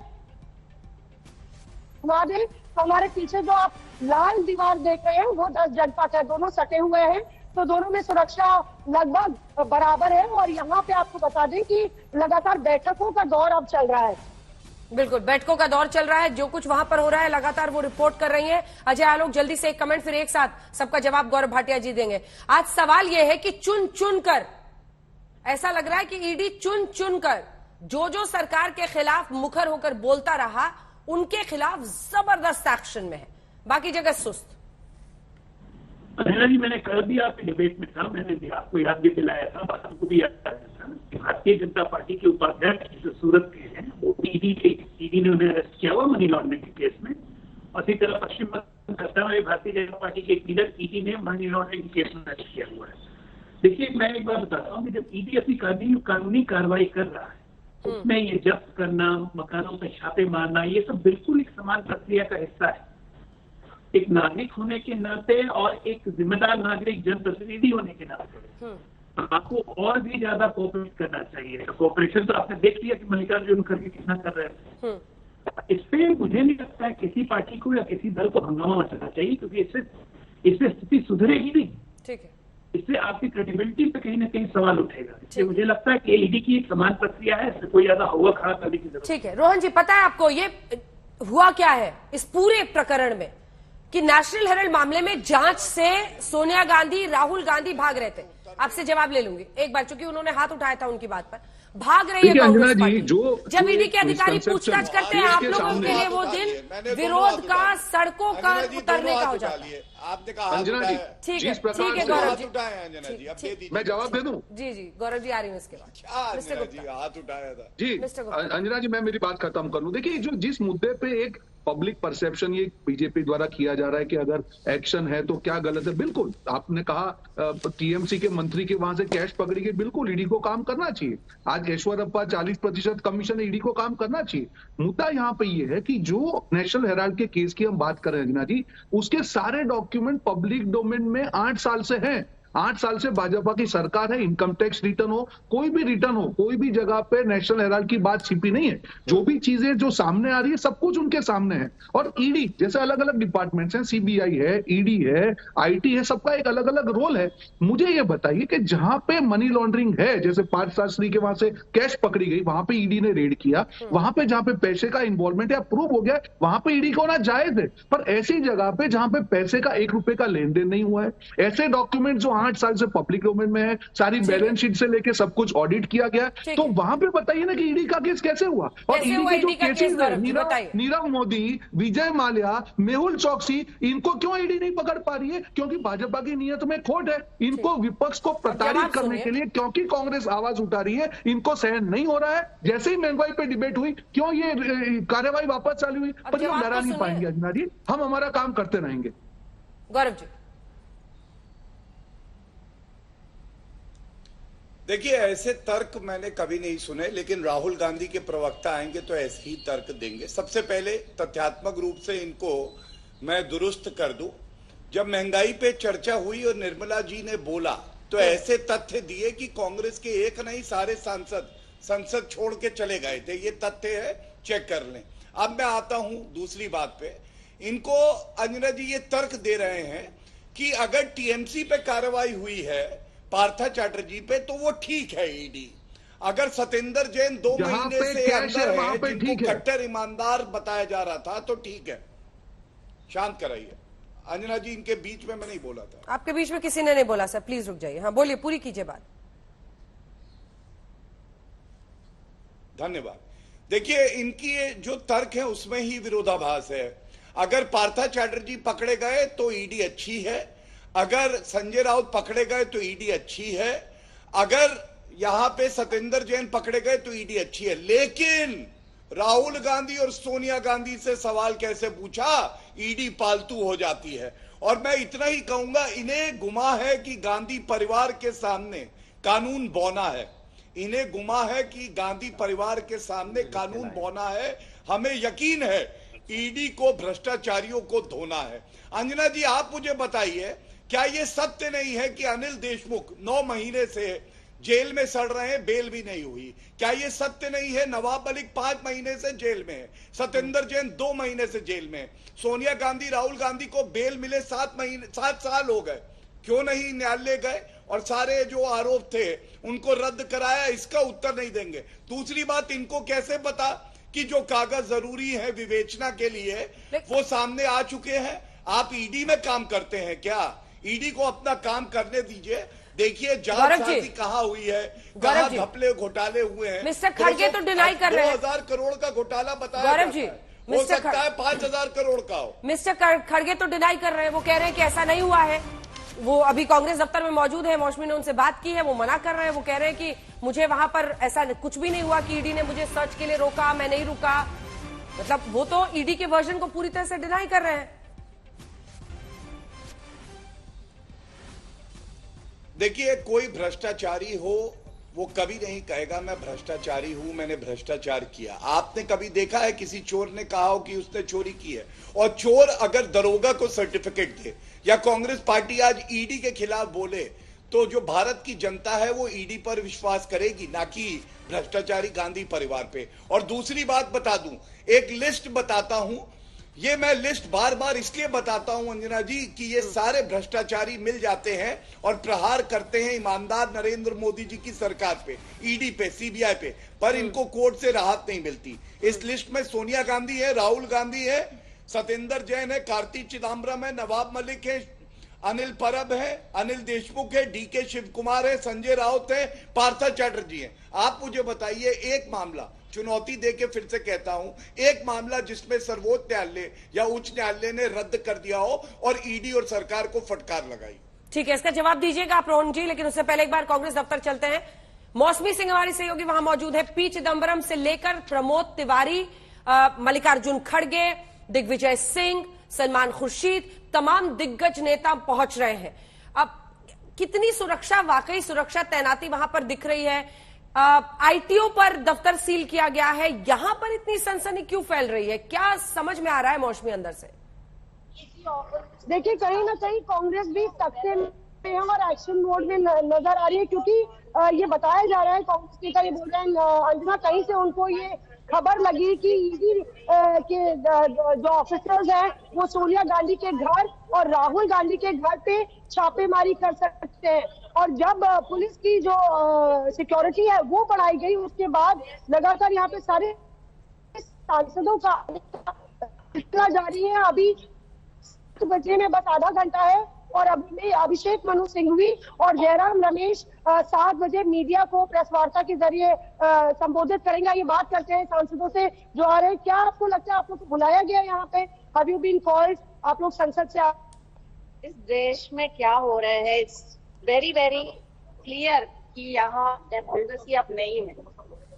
वहां हमारे पीछे जो आप लाल दीवार देख रहे हैं वो 10 जनपद है, दोनों सटे हुए हैं, तो दोनों में सुरक्षा लगभग बराबर है। और यहाँ पे आपको बता दें कि लगातार बैठकों का दौर अब चल रहा है। बिल्कुल, बैठकों का दौर चल रहा है, जो कुछ वहां पर हो रहा है लगातार वो रिपोर्ट कर रही हैं। अजय आलोक, जल्दी से एक कमेंट, फिर एक साथ सबका जवाब गौरव भाटिया जी देंगे। आज सवाल यह है कि चुन चुन कर, ऐसा लग रहा है कि ईडी चुन चुन कर जो सरकार के खिलाफ मुखर होकर बोलता रहा, उनके खिलाफ जबरदस्त एक्शन में है, बाकी जगह सुस्त। जी, मैंने कल भी आपके डिबेट में था, मैंने भी आपको याद भी दिलाया था, बात हमको भी याद था कि भारतीय जनता पार्टी के उपाध्यक्ष जो सूरत के हैं, वो ईडी ने उन्हें अरेस्ट किया हुआ मनी लॉन्ड्रिंग के केस में। और इसी तरह पश्चिम बंगाल में भारतीय जनता पार्टी के एक लीडर ईडी ने मनी लॉन्ड्रिंग के केस में अरेस्ट किया हुआ है। देखिए, मैं एक बात बताता हूँ कि जब ईडी अपनी कानूनी कार्रवाई कर रहा है, उसमें ये जब्त करना, मकानों पर छापे मारना, ये सब बिल्कुल एक समान प्रक्रिया का हिस्सा है। एक नागरिक होने के नाते और एक जिम्मेदार नागरिक, जनप्रतिनिधि होने के नाते आपको और भी ज्यादा कोऑपरेट करना चाहिए। कोऑपरेशन तो आपने देख लिया कि मल्लिकार्जुन खड़गे कितना कर रहे थे। इससे मुझे नहीं लगता है किसी पार्टी को या किसी दल को हंगामा मचाना चाहिए, क्योंकि इससे स्थिति सुधरेगी नहीं। ठीक है, इससे आपकी क्रेडिबिलिटी पे कहीं ना कहीं सवाल उठेगा। इसलिए मुझे लगता है कि ईडी की एक समान प्रक्रिया है, इससे कोई ज्यादा हुआ खड़ा करने की जरूरत। ठीक है, रोहन जी, पता है आपको ये हुआ क्या है इस पूरे प्रकरण में, कि नेशनल हेराल्ड मामले में जांच से सोनिया गांधी, राहुल गांधी भाग रहे थे। आपसे जवाब ले लूंगी एक बार, क्योंकि उन्होंने हाथ उठाया था उनकी बात पर। भाग रही है कांग्रेस पार्टी। जब ईडी के अधिकारी पूछताछ करते हैं, आप लोगों के लिए वो दिन विरोध का, सड़कों का उतरने का हो जाता है। आपने कहा अंजना जी, ठीक है गौरव जी, मैं जवाब दे दूं? जी जी गौरव जी, आ रही हूँ इसके बाद। मिस्टर गुप्ता, हाथ उठाया था जी। अंजना जी, मैं मेरी बात खत्म कर लूं। देखिए, जो जिस मुद्दे पे एक पब्लिक परसेप्शन ये बीजेपी द्वारा किया जा रहा है कि अगर एक्शन है तो क्या गलत है, बिल्कुल आपने कहा टीएमसी के मंत्री के वहां से कैश पकड़ी गई, बिल्कुल ईडी को काम करना चाहिए। आज ऐश्वर्यप्पा 40% कमीशन ईडी को काम करना चाहिए। मुद्दा यहाँ पे ये है कि जो नेशनल हेराल्ड के केस की हम बात कर रहे हैं अंजना जी, उसके सारे डॉक्यूमेंट पब्लिक डोमेन में 8 साल से हैं। 8 साल से भाजपा की सरकार है, इनकम टैक्स रिटर्न हो, कोई भी रिटर्न हो, कोई भी जगह पे नेशनल हेराल्ड की बात छिपी नहीं है। जो भी चीजें जो सामने आ रही है सब कुछ उनके सामने है। और ईडी जैसे अलग अलग डिपार्टमेंट्स हैं, सीबीआई है, ईडी है, आईटी है, सबका एक अलग अलग रोल है। मुझे ये बताइए कि जहां पे मनी लॉन्ड्रिंग है, जैसे पार्थशास्त्री के वहां से कैश पकड़ी गई, वहां पे ईडी ने रेड किया, वहां पे जहां पे पैसे का इन्वॉल्वमेंट या प्रूव हो गया, वहां पे ईडी को होना जायज है। पर ऐसी जगह पे जहां पे पैसे का 1 रुपए का लेन देन नहीं हुआ है, ऐसे डॉक्यूमेंट जो 8 साल से पब्लिक डोमेन में है, सारी बैलेंस शीट से लेके सब कुछ ऑडिट किया गया, तो वहां पे बताइए ना कि ईडी का केस कैसे हुआ। और ईडी के जो केसेस है, नीरव मोदी, विजय माल्या, मेहुल चौकसी, इनको क्यों ईडी नहीं पकड़ पा रही है? क्योंकि भाजपा की नीयत में खोट है। इनको विपक्ष को प्रताड़ित करने के लिए, क्योंकि कांग्रेस आवाज उठा रही है, इनको सहन नहीं हो रहा है। जैसे ही महंगाई पे डिबेट हुई, क्यों ये कार्यवाही वापस चालू हुई? पर ये डरा नहीं पाएंगे अंजना जी, हम हमारा काम करते रहेंगे। गौरव जी, देखिए, ऐसे तर्क मैंने कभी नहीं सुने, लेकिन राहुल गांधी के प्रवक्ता आएंगे तो ऐसे ही तर्क देंगे। सबसे पहले तथ्यात्मक रूप से इनको मैं दुरुस्त कर दूं। जब महंगाई पे चर्चा हुई और निर्मला जी ने बोला तो ऐसे तथ्य दिए कि कांग्रेस के एक नहीं सारे सांसद संसद छोड़ के चले गए थे। ये तथ्य है, चेक कर लें। अब मैं आता हूं दूसरी बात पे। इनको अंजना जी ये तर्क दे रहे हैं कि अगर टीएमसी पे कार्रवाई हुई है पार्था चैटर्जी पे तो वो ठीक है ईडी। अगर सतेंद्र जैन 2 महीने से अंदर है, जिनको कट्टर ईमानदार बताया जा रहा था, तो ठीक है। शांत कराइए अंजना जी, इनके बीच में मैं नहीं बोला था। आपके बीच में किसी ने नहीं बोला सर, प्लीज रुक जाइए। हाँ बोलिए, पूरी कीजिए बात। धन्यवाद। देखिए, इनकी जो तर्क है उसमें ही विरोधाभास है। अगर पार्था चैटर्जी पकड़े गए तो ईडी अच्छी है, अगर संजय राउत पकड़े गए तो ईडी अच्छी है, अगर यहां पे सतेंद्र जैन पकड़े गए तो ईडी अच्छी है। लेकिन राहुल गांधी और सोनिया गांधी से सवाल कैसे पूछा, ईडी पालतू हो जाती है। और मैं इतना ही कहूंगा, इन्हें गुमा है कि गांधी परिवार के सामने कानून बौना है। इन्हें गुमा है कि गांधी परिवार के सामने कानून बौना है। हमें यकीन है ईडी को भ्रष्टाचारियों को धोना है। अंजना जी, आप मुझे बताइए, क्या यह सत्य नहीं है कि अनिल देशमुख 9 महीने से जेल में सड़ रहे हैं, बेल भी नहीं हुई? क्या यह सत्य नहीं है नवाब मलिक 5 महीने से जेल में है, सतेंद्र जैन 2 महीने से जेल में, सोनिया गांधी, राहुल गांधी को बेल मिले 7 साल हो गए, क्यों नहीं न्यायालय गए और सारे जो आरोप थे उनको रद्द कराया? इसका उत्तर नहीं देंगे। दूसरी बात, इनको कैसे पता कि जो कागज जरूरी है विवेचना के लिए वो सामने आ चुके हैं? आप ईडी में काम करते हैं क्या? ईडी को अपना काम करने दीजिए। देखिए जांच कहाँ हुई है, कहाँ घपले घोटाले हुए हैं। मिस्टर खड़गे तो डिनाई कर रहे हैं। 2000 करोड़ का घोटाला बताया गौरव जी, हो सकता है 5000 करोड़ का हो। मिस्टर खड़गे तो डिनाई कर रहे हैं, वो कह रहे हैं कि ऐसा नहीं हुआ है। वो अभी कांग्रेस दफ्तर में मौजूद है, मौसमी ने उनसे बात की है, वो मना कर रहे हैं। वो कह रहे हैं कि मुझे वहां पर ऐसा कुछ भी नहीं हुआ कि ईडी ने मुझे सर्च के लिए रोका, मैं नहीं रुका। मतलब वो तो ईडी के वर्जन को पूरी तरह से डिनाई कर रहे हैं। देखिए, कोई भ्रष्टाचारी हो वो कभी नहीं कहेगा मैं भ्रष्टाचारी हूं, मैंने भ्रष्टाचार किया। आपने कभी देखा है किसी चोर ने कहा हो कि उसने चोरी की है? और चोर अगर दरोगा को सर्टिफिकेट दे या कांग्रेस पार्टी आज ईडी के खिलाफ बोले तो जो भारत की जनता है वो ईडी पर विश्वास करेगी, ना कि भ्रष्टाचारी गांधी परिवार पे। और दूसरी बात बता दूं, एक लिस्ट बताता हूं, ये मैं लिस्ट बार बार इसलिए बताता हूं अंजना जी कि ये सारे भ्रष्टाचारी मिल जाते हैं और प्रहार करते हैं ईमानदार नरेंद्र मोदी जी की सरकार पे, ईडी पे, सीबीआई पे, पर इनको कोर्ट से राहत नहीं मिलती। इस लिस्ट में सोनिया गांधी है, राहुल गांधी है, सतेंद्र जैन है, कार्ति चिदम्बरम है, नवाब मलिक है, अनिल परब है, अनिल देशमुख है, डीके शिव कुमार है, संजय राउत है, पार्था चैटर्जी है। आप मुझे बताइए एक मामला, चुनौती देके फिर से कहता हूं, एक मामला जिसमें सर्वोच्च न्यायालय या उच्च न्यायालय ने रद्द कर दिया हो और ईडी और सरकार को फटकार लगाई। ठीक है, इसका जवाब दीजिएगा आप रोहन जी, लेकिन उससे पहले एक बार कांग्रेस दफ्तर चलते हैं। मौसमी सिंह हमारी सहयोगी वहां मौजूद है। पी चिदम्बरम से लेकर प्रमोद तिवारी, मल्लिकार्जुन खड़गे, दिग्विजय सिंह, सलमान खुर्शीद, तमाम दिग्गज नेता पहुंच रहे हैं। अब कितनी सुरक्षा, वाकई सुरक्षा तैनाती वहां पर दिख रही है? आईटीओ पर दफ्तर सील किया गया है, यहां पर इतनी सनसनी क्यों फैल रही है? क्या समझ में आ रहा है मौसमी अंदर से? देखिए, कहीं ना कहीं कांग्रेस भी सत्ते में है और एक्शन मोड में नजर आ रही है, क्योंकि ये बताया जा रहा है, कांग्रेस नेता ये बोल रहे हैं अंजना, कहीं से उनको ये खबर लगी कि ईडी के जो ऑफिसर्स हैं वो सोनिया गांधी के घर और राहुल गांधी के घर पे छापेमारी कर सकते हैं। और जब पुलिस की जो सिक्योरिटी है वो बढ़ाई गई, उसके बाद लगातार यहाँ पे सारे सांसदों का सिलसिला जारी है। अभी 7 बजे में बस आधा घंटा है और अभी अभिषेक मनु सिंघवी और जयराम रमेश 7 बजे मीडिया को प्रेस वार्ता के जरिए संबोधित करेंगे। ये बात करते हैं सांसदों से जो आ रहे हैं। क्या आपको लगता है, आप लोग को बुलाया गया यहाँ पे? Have you been called? आप लोग संसद से इस देश में क्या हो रहा है, इट्स वेरी वेरी क्लियर कि यहाँ डेमोक्रेसी अब नहीं है।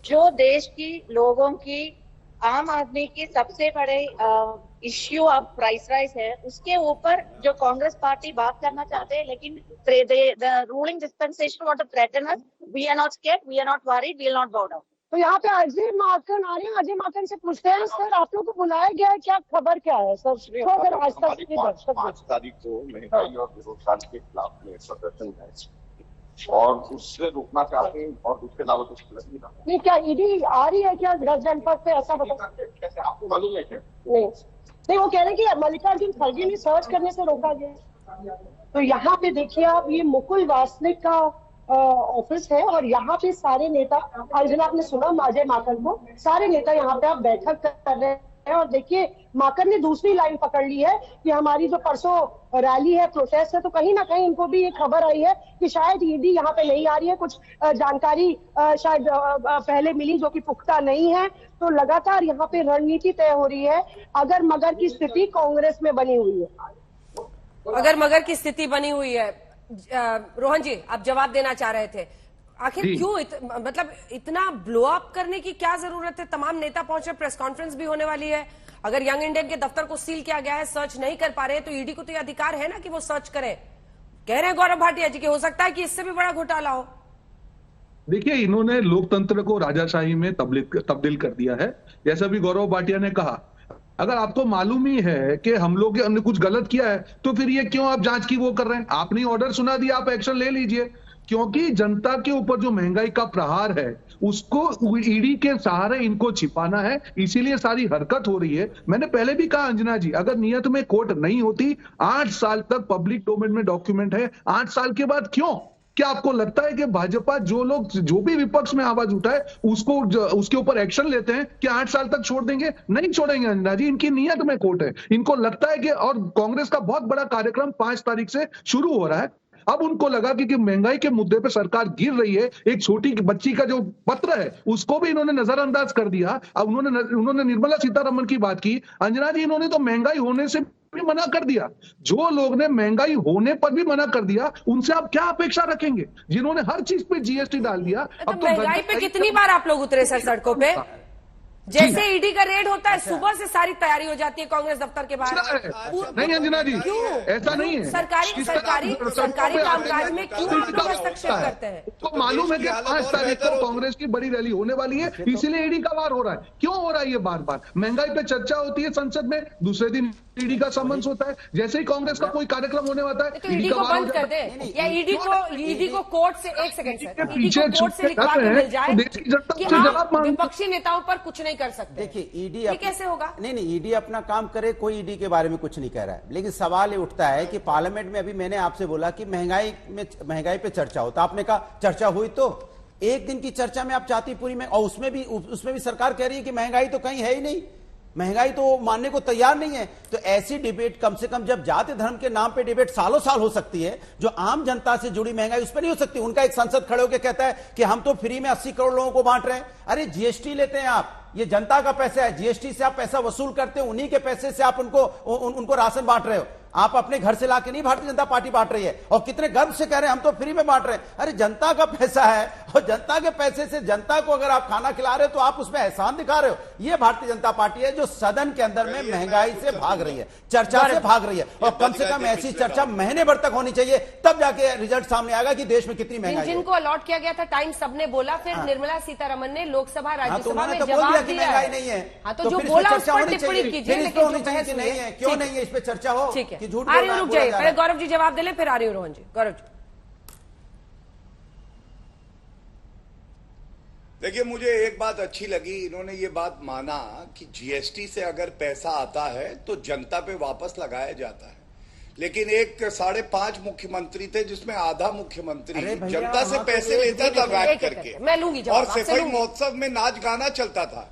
जो देश की लोगों की, आम आदमी की सबसे बड़े इश्यू अब प्राइस राइज है, उसके ऊपर जो कांग्रेस पार्टी बात करना चाहते हैं, लेकिन the ruling dispensation want to threaten us. We are not scared, we are not worried, we will not bow down. तो यहाँ पे अजय माकन आ रहे हैं। अजय माकन से पूछते हैं, सर आप लोग को बुलाया गया है, क्या खबर क्या है सर? तो अगर आज तक के दर्शक 5 तारीख को महंगाई और बेरोजगारी के खिलाफ में प्रदर्शन है और उससे रोकना चाहते हैं और उसके अलावा कुछ नहीं। क्या ईडी आ रही है क्या जनपद पे, ऐसा बता? कैसे आपको मालूम है क्या? नहीं, वो कह रहे हैं कि मल्लिकार्जुन खड़गे ने सर्च करने से रोका गया। तो यहाँ पे देखिए आप, ये मुकुल वासनिक का ऑफिस है और यहाँ पे सारे नेता, अंजना आपने सुना अजय माकन को, सारे नेता यहाँ पे आप बैठक कर रहे हैं। और देखिए माकन ने दूसरी लाइन पकड़ ली है कि हमारी जो परसों रैली है, प्रोटेस्ट है, तो कहीं ना कहीं इनको भी ये खबर आई है कि शायद ईडी यहाँ पे नहीं आ रही है। कुछ जानकारी शायद पहले मिली जो कि पुख्ता नहीं है। तो लगातार यहाँ पे रणनीति तय हो रही है। अगर मगर की स्थिति कांग्रेस में बनी हुई है, अगर मगर की स्थिति बनी हुई है। रोहन जी, आप जवाब देना चाह रहे थे, आखिर क्यों मतलब इतना ब्लो अप करने की क्या जरूरत है? तमाम नेता पहुंचे, प्रेस कॉन्फ्रेंस भी होने वाली है। अगर यंग इंडियन के दफ्तर को सील किया गया है, सर्च नहीं कर पा रहे, तो ईडी को तो ये अधिकार है ना कि वो सर्च करे। कह रहे हैं गौरव भाटिया जी कि हो सकता है कि इससे भी बड़ा घोटाला हो। देखिए, इन्होंने लोकतंत्र को राजाशाही में तब्दील कर दिया है। जैसा भी गौरव भाटिया ने कहा, अगर आपको मालूम ही है कि हम लोग ने कुछ गलत किया है, तो फिर ये क्यों आप जांच की वो कर रहे हैं? आपने ऑर्डर सुना दिया, आप एक्शन ले लीजिए। क्योंकि जनता के ऊपर जो महंगाई का प्रहार है उसको ईडी के सहारे इनको छिपाना है, इसीलिए सारी हरकत हो रही है। मैंने पहले भी कहा अंजना जी, अगर नियत में खोट नहीं होती, 8 साल तक पब्लिक डोमेन में डॉक्यूमेंट है, 8 साल के बाद क्यों? क्या आपको लगता है कि भाजपा जो भी विपक्ष में आवाज उठाए उसके ऊपर एक्शन लेते हैं कि 8 साल तक छोड़ देंगे? नहीं छोड़ेंगे अंजना जी, इनकी नियत में खोट है। इनको लगता है कि, और कांग्रेस का बहुत बड़ा कार्यक्रम 5 तारीख से शुरू हो रहा है। अब उनको लगा कि महंगाई के मुद्दे पे सरकार गिर रही है, एक छोटी बच्ची का जो पत्र है उसको भी इन्होंने नजरअंदाज कर दिया। अब उन्होंने निर्मला सीतारमण की बात की। अंजना जी, इन्होंने तो महंगाई होने से भी मना कर दिया। जो लोग ने महंगाई होने पर भी मना कर दिया, उनसे आप क्या अपेक्षा रखेंगे? जिन्होंने हर चीज पे जीएसटी डाल दिया। अब तो महंगाई पे कितनी बार आप लोग उतरे सर सड़कों पे? जैसे ईडी का रेड होता है, सुबह से सारी तैयारी हो जाती है कांग्रेस दफ्तर के बाहर। नहीं अंजना जी, क्यों ऐसा नहीं है। सरकारी कामकाज में क्यों हस्तक्षेप करते हैं? तो मालूम है कि 5 तारीख को कांग्रेस की बड़ी रैली होने वाली है, इसीलिए ईडी का वार हो रहा है। क्यों हो रहा है ये बार बार? महंगाई पे चर्चा होती है संसद में, दूसरे दिन ईडी का समन्स होता है। जैसे ही कांग्रेस का कोई कार्यक्रम होने वाला है, तो ईडी को बंद कर दे, या ईडी को कोर्ट से, एक सेकंड सर, ईडी को कोर्ट से लिखवा के मिल जाए कि हम विपक्षी नेताओं पर कुछ नहीं कर सकते। देखिए, ईडी कैसे होगा? नहीं, ईडी अपना काम करे, कोई ईडी के बारे में कुछ नहीं कह रहा है। लेकिन सवाल ये उठता है कि पार्लियामेंट में अभी मैंने आपसे बोला कि महंगाई पे चर्चा हो, तो आपने कहा चर्चा हुई, तो एक दिन की चर्चा में आप चाहती पूरी में, और उसमें भी सरकार कह रही है कि महंगाई तो कहीं है ही नहीं, महंगाई तो मानने को तैयार नहीं है। तो ऐसी डिबेट, कम से कम जब जाति धर्म के नाम पे डिबेट सालों साल हो सकती है, जो आम जनता से जुड़ी महंगाई उस पर नहीं हो सकती। उनका एक सांसद खड़े होकर कहता है कि हम तो फ्री में 80 करोड़ लोगों को बांट रहे हैं। अरे जीएसटी लेते हैं आप, ये जनता का पैसा है, जीएसटी से आप पैसा वसूल करते हैं, उन्हीं के पैसे से आप उनको राशन बांट रहे हो। आप अपने घर से लाके नहीं भारतीय जनता पार्टी बांट रही है, और कितने गर्व से कह रहे हैं हम तो फ्री में बांट रहे हैं। अरे जनता का पैसा है तो जनता के पैसे से जनता को अगर आप खाना खिला रहे हो तो आप उसमें एहसान दिखा रहे हो। ये भारतीय जनता पार्टी है जो सदन के अंदर में महंगाई से भाग रही है, चर्चा से भाग रही है, और कम से कम ऐसी चर्चा महीने भर तक होनी चाहिए, तब जाके रिजल्ट सामने आएगा कि देश में कितनी महंगाई है। जिनको अलॉट किया गया था टाइम सबने बोला, फिर निर्मला सीतारमण ने लोकसभा राज्यसभा में तो जवाब दिया महंगाई नहीं है। हाँ, तो जो बोला उस पर टिप्पणी कीजिए, लेकिन जो बहस नहीं है, क्यों नहीं है, इस पे चर्चा हो। ठीक है, कि झूठ आ रही हूँ, रुक जाइए, पहले गौरव जी जवाब दे ले, फिर आ रही हूँ रोहन जी। गौरव जी देखिए, मुझे एक बात अच्छी लगी, इन्होंने ये बात माना कि जीएसटी से अगर पैसा आता है तो जनता पे वापस लगाया जाता है। लेकिन एक 5.5 मुख्यमंत्री थे जिसमें आधा मुख्यमंत्री जनता से पैसे लेता था बैठ करके, मैं लूंगी और सफाई महोत्सव में नाच गाना चलता था।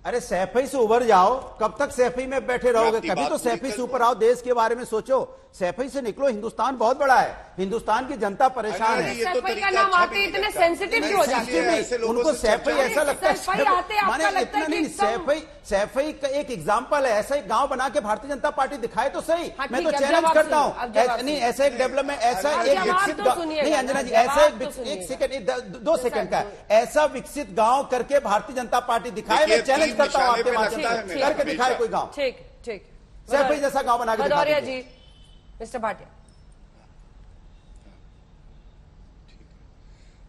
अरे सैफई से उभर जाओ, कब तक सैफई में बैठे रहोगे? कभी तो सैफई से ऊपर आओ, देश के बारे में सोचो, सैफई से निकलो। हिंदुस्तान बहुत बड़ा है, हिंदुस्तान की जनता परेशान है। सैफई का नाम आते इतने सेंसिटिव क्यों हो जाते हैं? उनको सैफई ऐसा लगता है, माने इतना नहीं। सैफई का एक एग्जाम्पल है, ऐसा एक गांव बना के भारतीय जनता पार्टी दिखाए तो सही। मैं तो चैलेंज करता हूँ, नहीं ऐसा एक डेवलपमेंट, ऐसा एक विकसित गाँव नहीं, अंजना जी, ऐसा एक सेकंड 2 सेकंड का ऐसा विकसित गाँव करके भारतीय जनता पार्टी दिखाए। मैं चैलेंज करता हूँ आपके माध्यम से, करके दिखाए कोई गाँव। ठीक ठीक, सैफई जैसा गाँव बना के भदौरिया जी, मिस्टर भाटिया।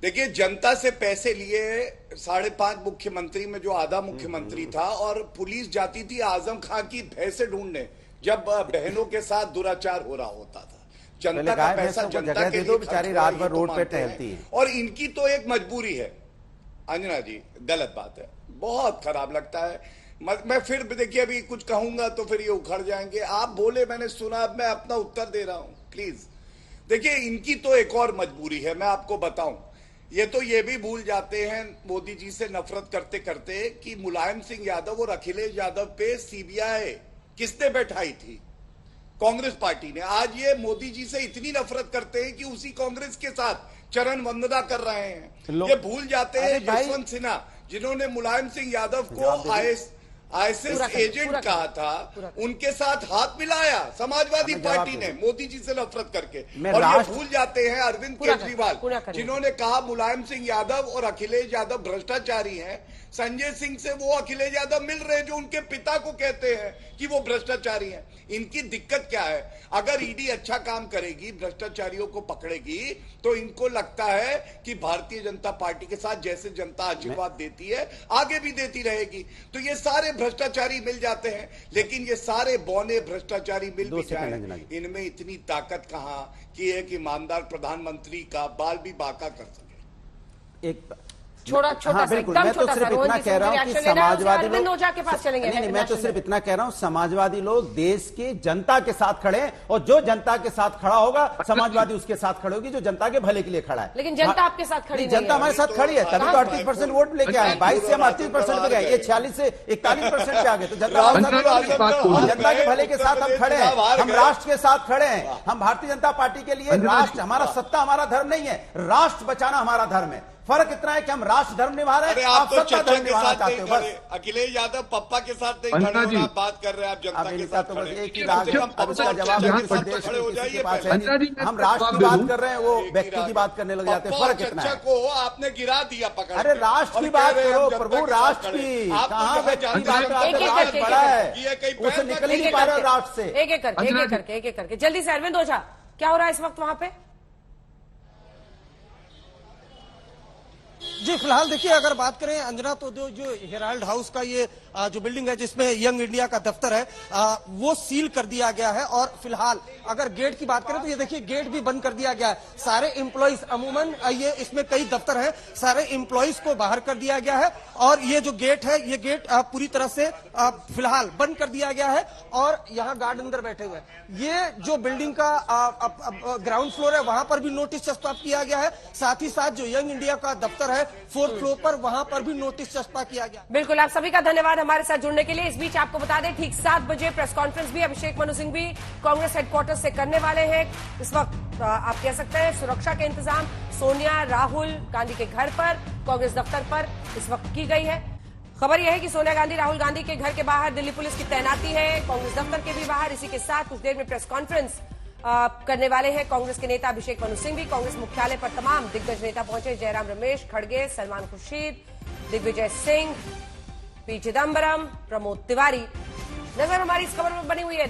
देखिए, जनता से पैसे लिए 5.5 मुख्यमंत्री में जो आधा मुख्यमंत्री था, और पुलिस जाती थी आजम खां की भैंसे ढूंढने जब बहनों के साथ दुराचार हो रहा होता था। जनता का पैसा जनता के लिए बेचारी रात भर रोड पे टहलती है, और इनकी तो एक मजबूरी है। अंजना जी, गलत बात है, बहुत खराब लगता है। मैं फिर देखिए अभी कुछ कहूंगा तो फिर ये उखड़ जाएंगे। आप बोले, मैंने सुना, अब मैं अपना उत्तर दे रहा हूं, प्लीज। देखिए, इनकी तो एक और मजबूरी है, मैं आपको बताऊं। ये तो ये भी भूल जाते हैं मोदी जी से नफरत करते करते कि मुलायम सिंह यादव और अखिलेश यादव पे सीबीआई किसने बैठाई थी? कांग्रेस पार्टी ने। आज ये मोदी जी से इतनी नफरत करते हैं कि उसी कांग्रेस के साथ चरण वंदना कर रहे हैं। ये भूल जाते हैं यशवंत सिन्हा, जिन्होंने मुलायम सिंह यादव को आईएसएस एजेंट कहा था, उनके साथ हाथ मिलाया समाजवादी पार्टी ने मोदी जी से नफरत करके। और ये भूल जाते हैं अरविंद केजरीवाल, जिन्होंने कहा मुलायम सिंह यादव और अखिलेश यादव भ्रष्टाचारी हैं। संजय सिंह से वो अखिलेश यादव मिल रहे जो उनके पिता को कहते हैं कि वो भ्रष्टाचारी हैं। इनकी दिक्कत क्या है? अगर ईडी अच्छा काम करेगी, भ्रष्टाचारियों को पकड़ेगी, तो इनको लगता है कि भारतीय जनता पार्टी के साथ जैसे जनता आशीर्वाद देती है आगे भी देती रहेगी। तो ये सारे भ्रष्टाचारी मिल जाते हैं, लेकिन ये सारे बौने भ्रष्टाचारी मिल भी जाए, इनमें इतनी ताकत कहां कि एक ईमानदार प्रधानमंत्री का बाल भी बांका कर सके। एक छोटा हाँ, बिल्कुल। मैं तो सिर्फ इतना कह रहा हूँ कि समाजवादी लोग के पास चलेंगे। नहीं, मैं तो सिर्फ इतना कह रहा हूँ, समाजवादी लोग देश की जनता के साथ खड़े हैं, और जो जनता के साथ खड़ा होगा समाजवादी उसके साथ खड़े होगी जो जनता के भले के लिए खड़ा है। लेकिन जनता आपके साथ खड़ी नहीं, जनता हमारे साथ खड़ी है, तभी तो 38% वोट लेके आए। 22 से हम 38% पे गए, ये 46 से 41% पे आ गए। तो जनता के भले के साथ हम खड़े हैं, हम राष्ट्र के साथ खड़े हैं। हम भारतीय जनता पार्टी के लिए राष्ट्र, हमारा सत्ता हमारा धर्म नहीं है, राष्ट्र बचाना हमारा धर्म है। फर्क इतना है कि हम राष्ट्र धर्म निभा रहे हैं, आप सत्ता धर्म निभाना चाहते हो। बस अखिलेश यादव पप्पा के साथ नहीं खड़े हो, आप बात कर रहे हैं, आप जनता के साथ तो बस एक ही राग है। अब इसका जवाब के पास है। हम राष्ट्र की बात कर रहे हैं, वो व्यक्ति की बात करने लग जाते हैं। फर्क इतना है। को आपने गिरा दिया पकड़। अरे राष्ट्र की बात करो प्रभु, राष्ट्र की। कहाँ व्यक्ति की बात करते? राष्ट्र बड़ा है, उसे निकल ही नहीं पा रहे राष्ट्र से। एक एक करके जल्दी से अरविंद ओझा, क्या हो रहा है इस वक्त वहां पे? जी, फिलहाल देखिए, अगर बात करें अंजना, तो जो हेराल्ड हाउस का ये जो बिल्डिंग है जिसमें यंग इंडिया का दफ्तर है, वो सील कर दिया गया है। और फिलहाल अगर गेट की बात करें तो ये देखिए गेट भी बंद कर दिया गया है। सारे एम्प्लॉइज, अमूमन ये इसमें कई दफ्तर हैं, सारे एम्प्लॉइज को बाहर कर दिया गया है। और ये जो गेट है, ये गेट पूरी तरह से फिलहाल बंद कर दिया गया है, और यहाँ गार्ड अंदर बैठे हुए हैं। ये जो बिल्डिंग का ग्राउंड फ्लोर है, वहां पर भी नोटिस चस्पा किया गया है। साथ ही साथ जो यंग इंडिया का दफ्तर है 4th फ्लोर पर, वहां पर भी नोटिस चस्पा किया गया। बिल्कुल, आप सभी का धन्यवाद हमारे साथ जुड़ने के लिए। इस बीच आपको बता दें, ठीक 7 बजे प्रेस कॉन्फ्रेंस भी अभिषेक मनु सिंह भी कांग्रेस हेडक्वार्टर से करने वाले हैं। इस वक्त आप कह सकते हैं सुरक्षा के इंतजाम सोनिया राहुल गांधी के घर पर, कांग्रेस दफ्तर पर इस वक्त की गई है। खबर यह है कि सोनिया गांधी राहुल गांधी के घर के बाहर दिल्ली पुलिस की तैनाती है, कांग्रेस दफ्तर के भी बाहर। इसी के साथ कुछ देर में प्रेस कॉन्फ्रेंस करने वाले हैं। कांग्रेस के नेता अभिषेक मनु सिंह भी कांग्रेस मुख्यालय पर तमाम दिग्गज नेता पहुंचे। जयराम रमेश, खड़गे, सलमान खुर्शीद, दिग्विजय सिंह, पी चिदम्बरम, प्रमोद तिवारी। नजर हमारी इस खबर में बनी हुई है।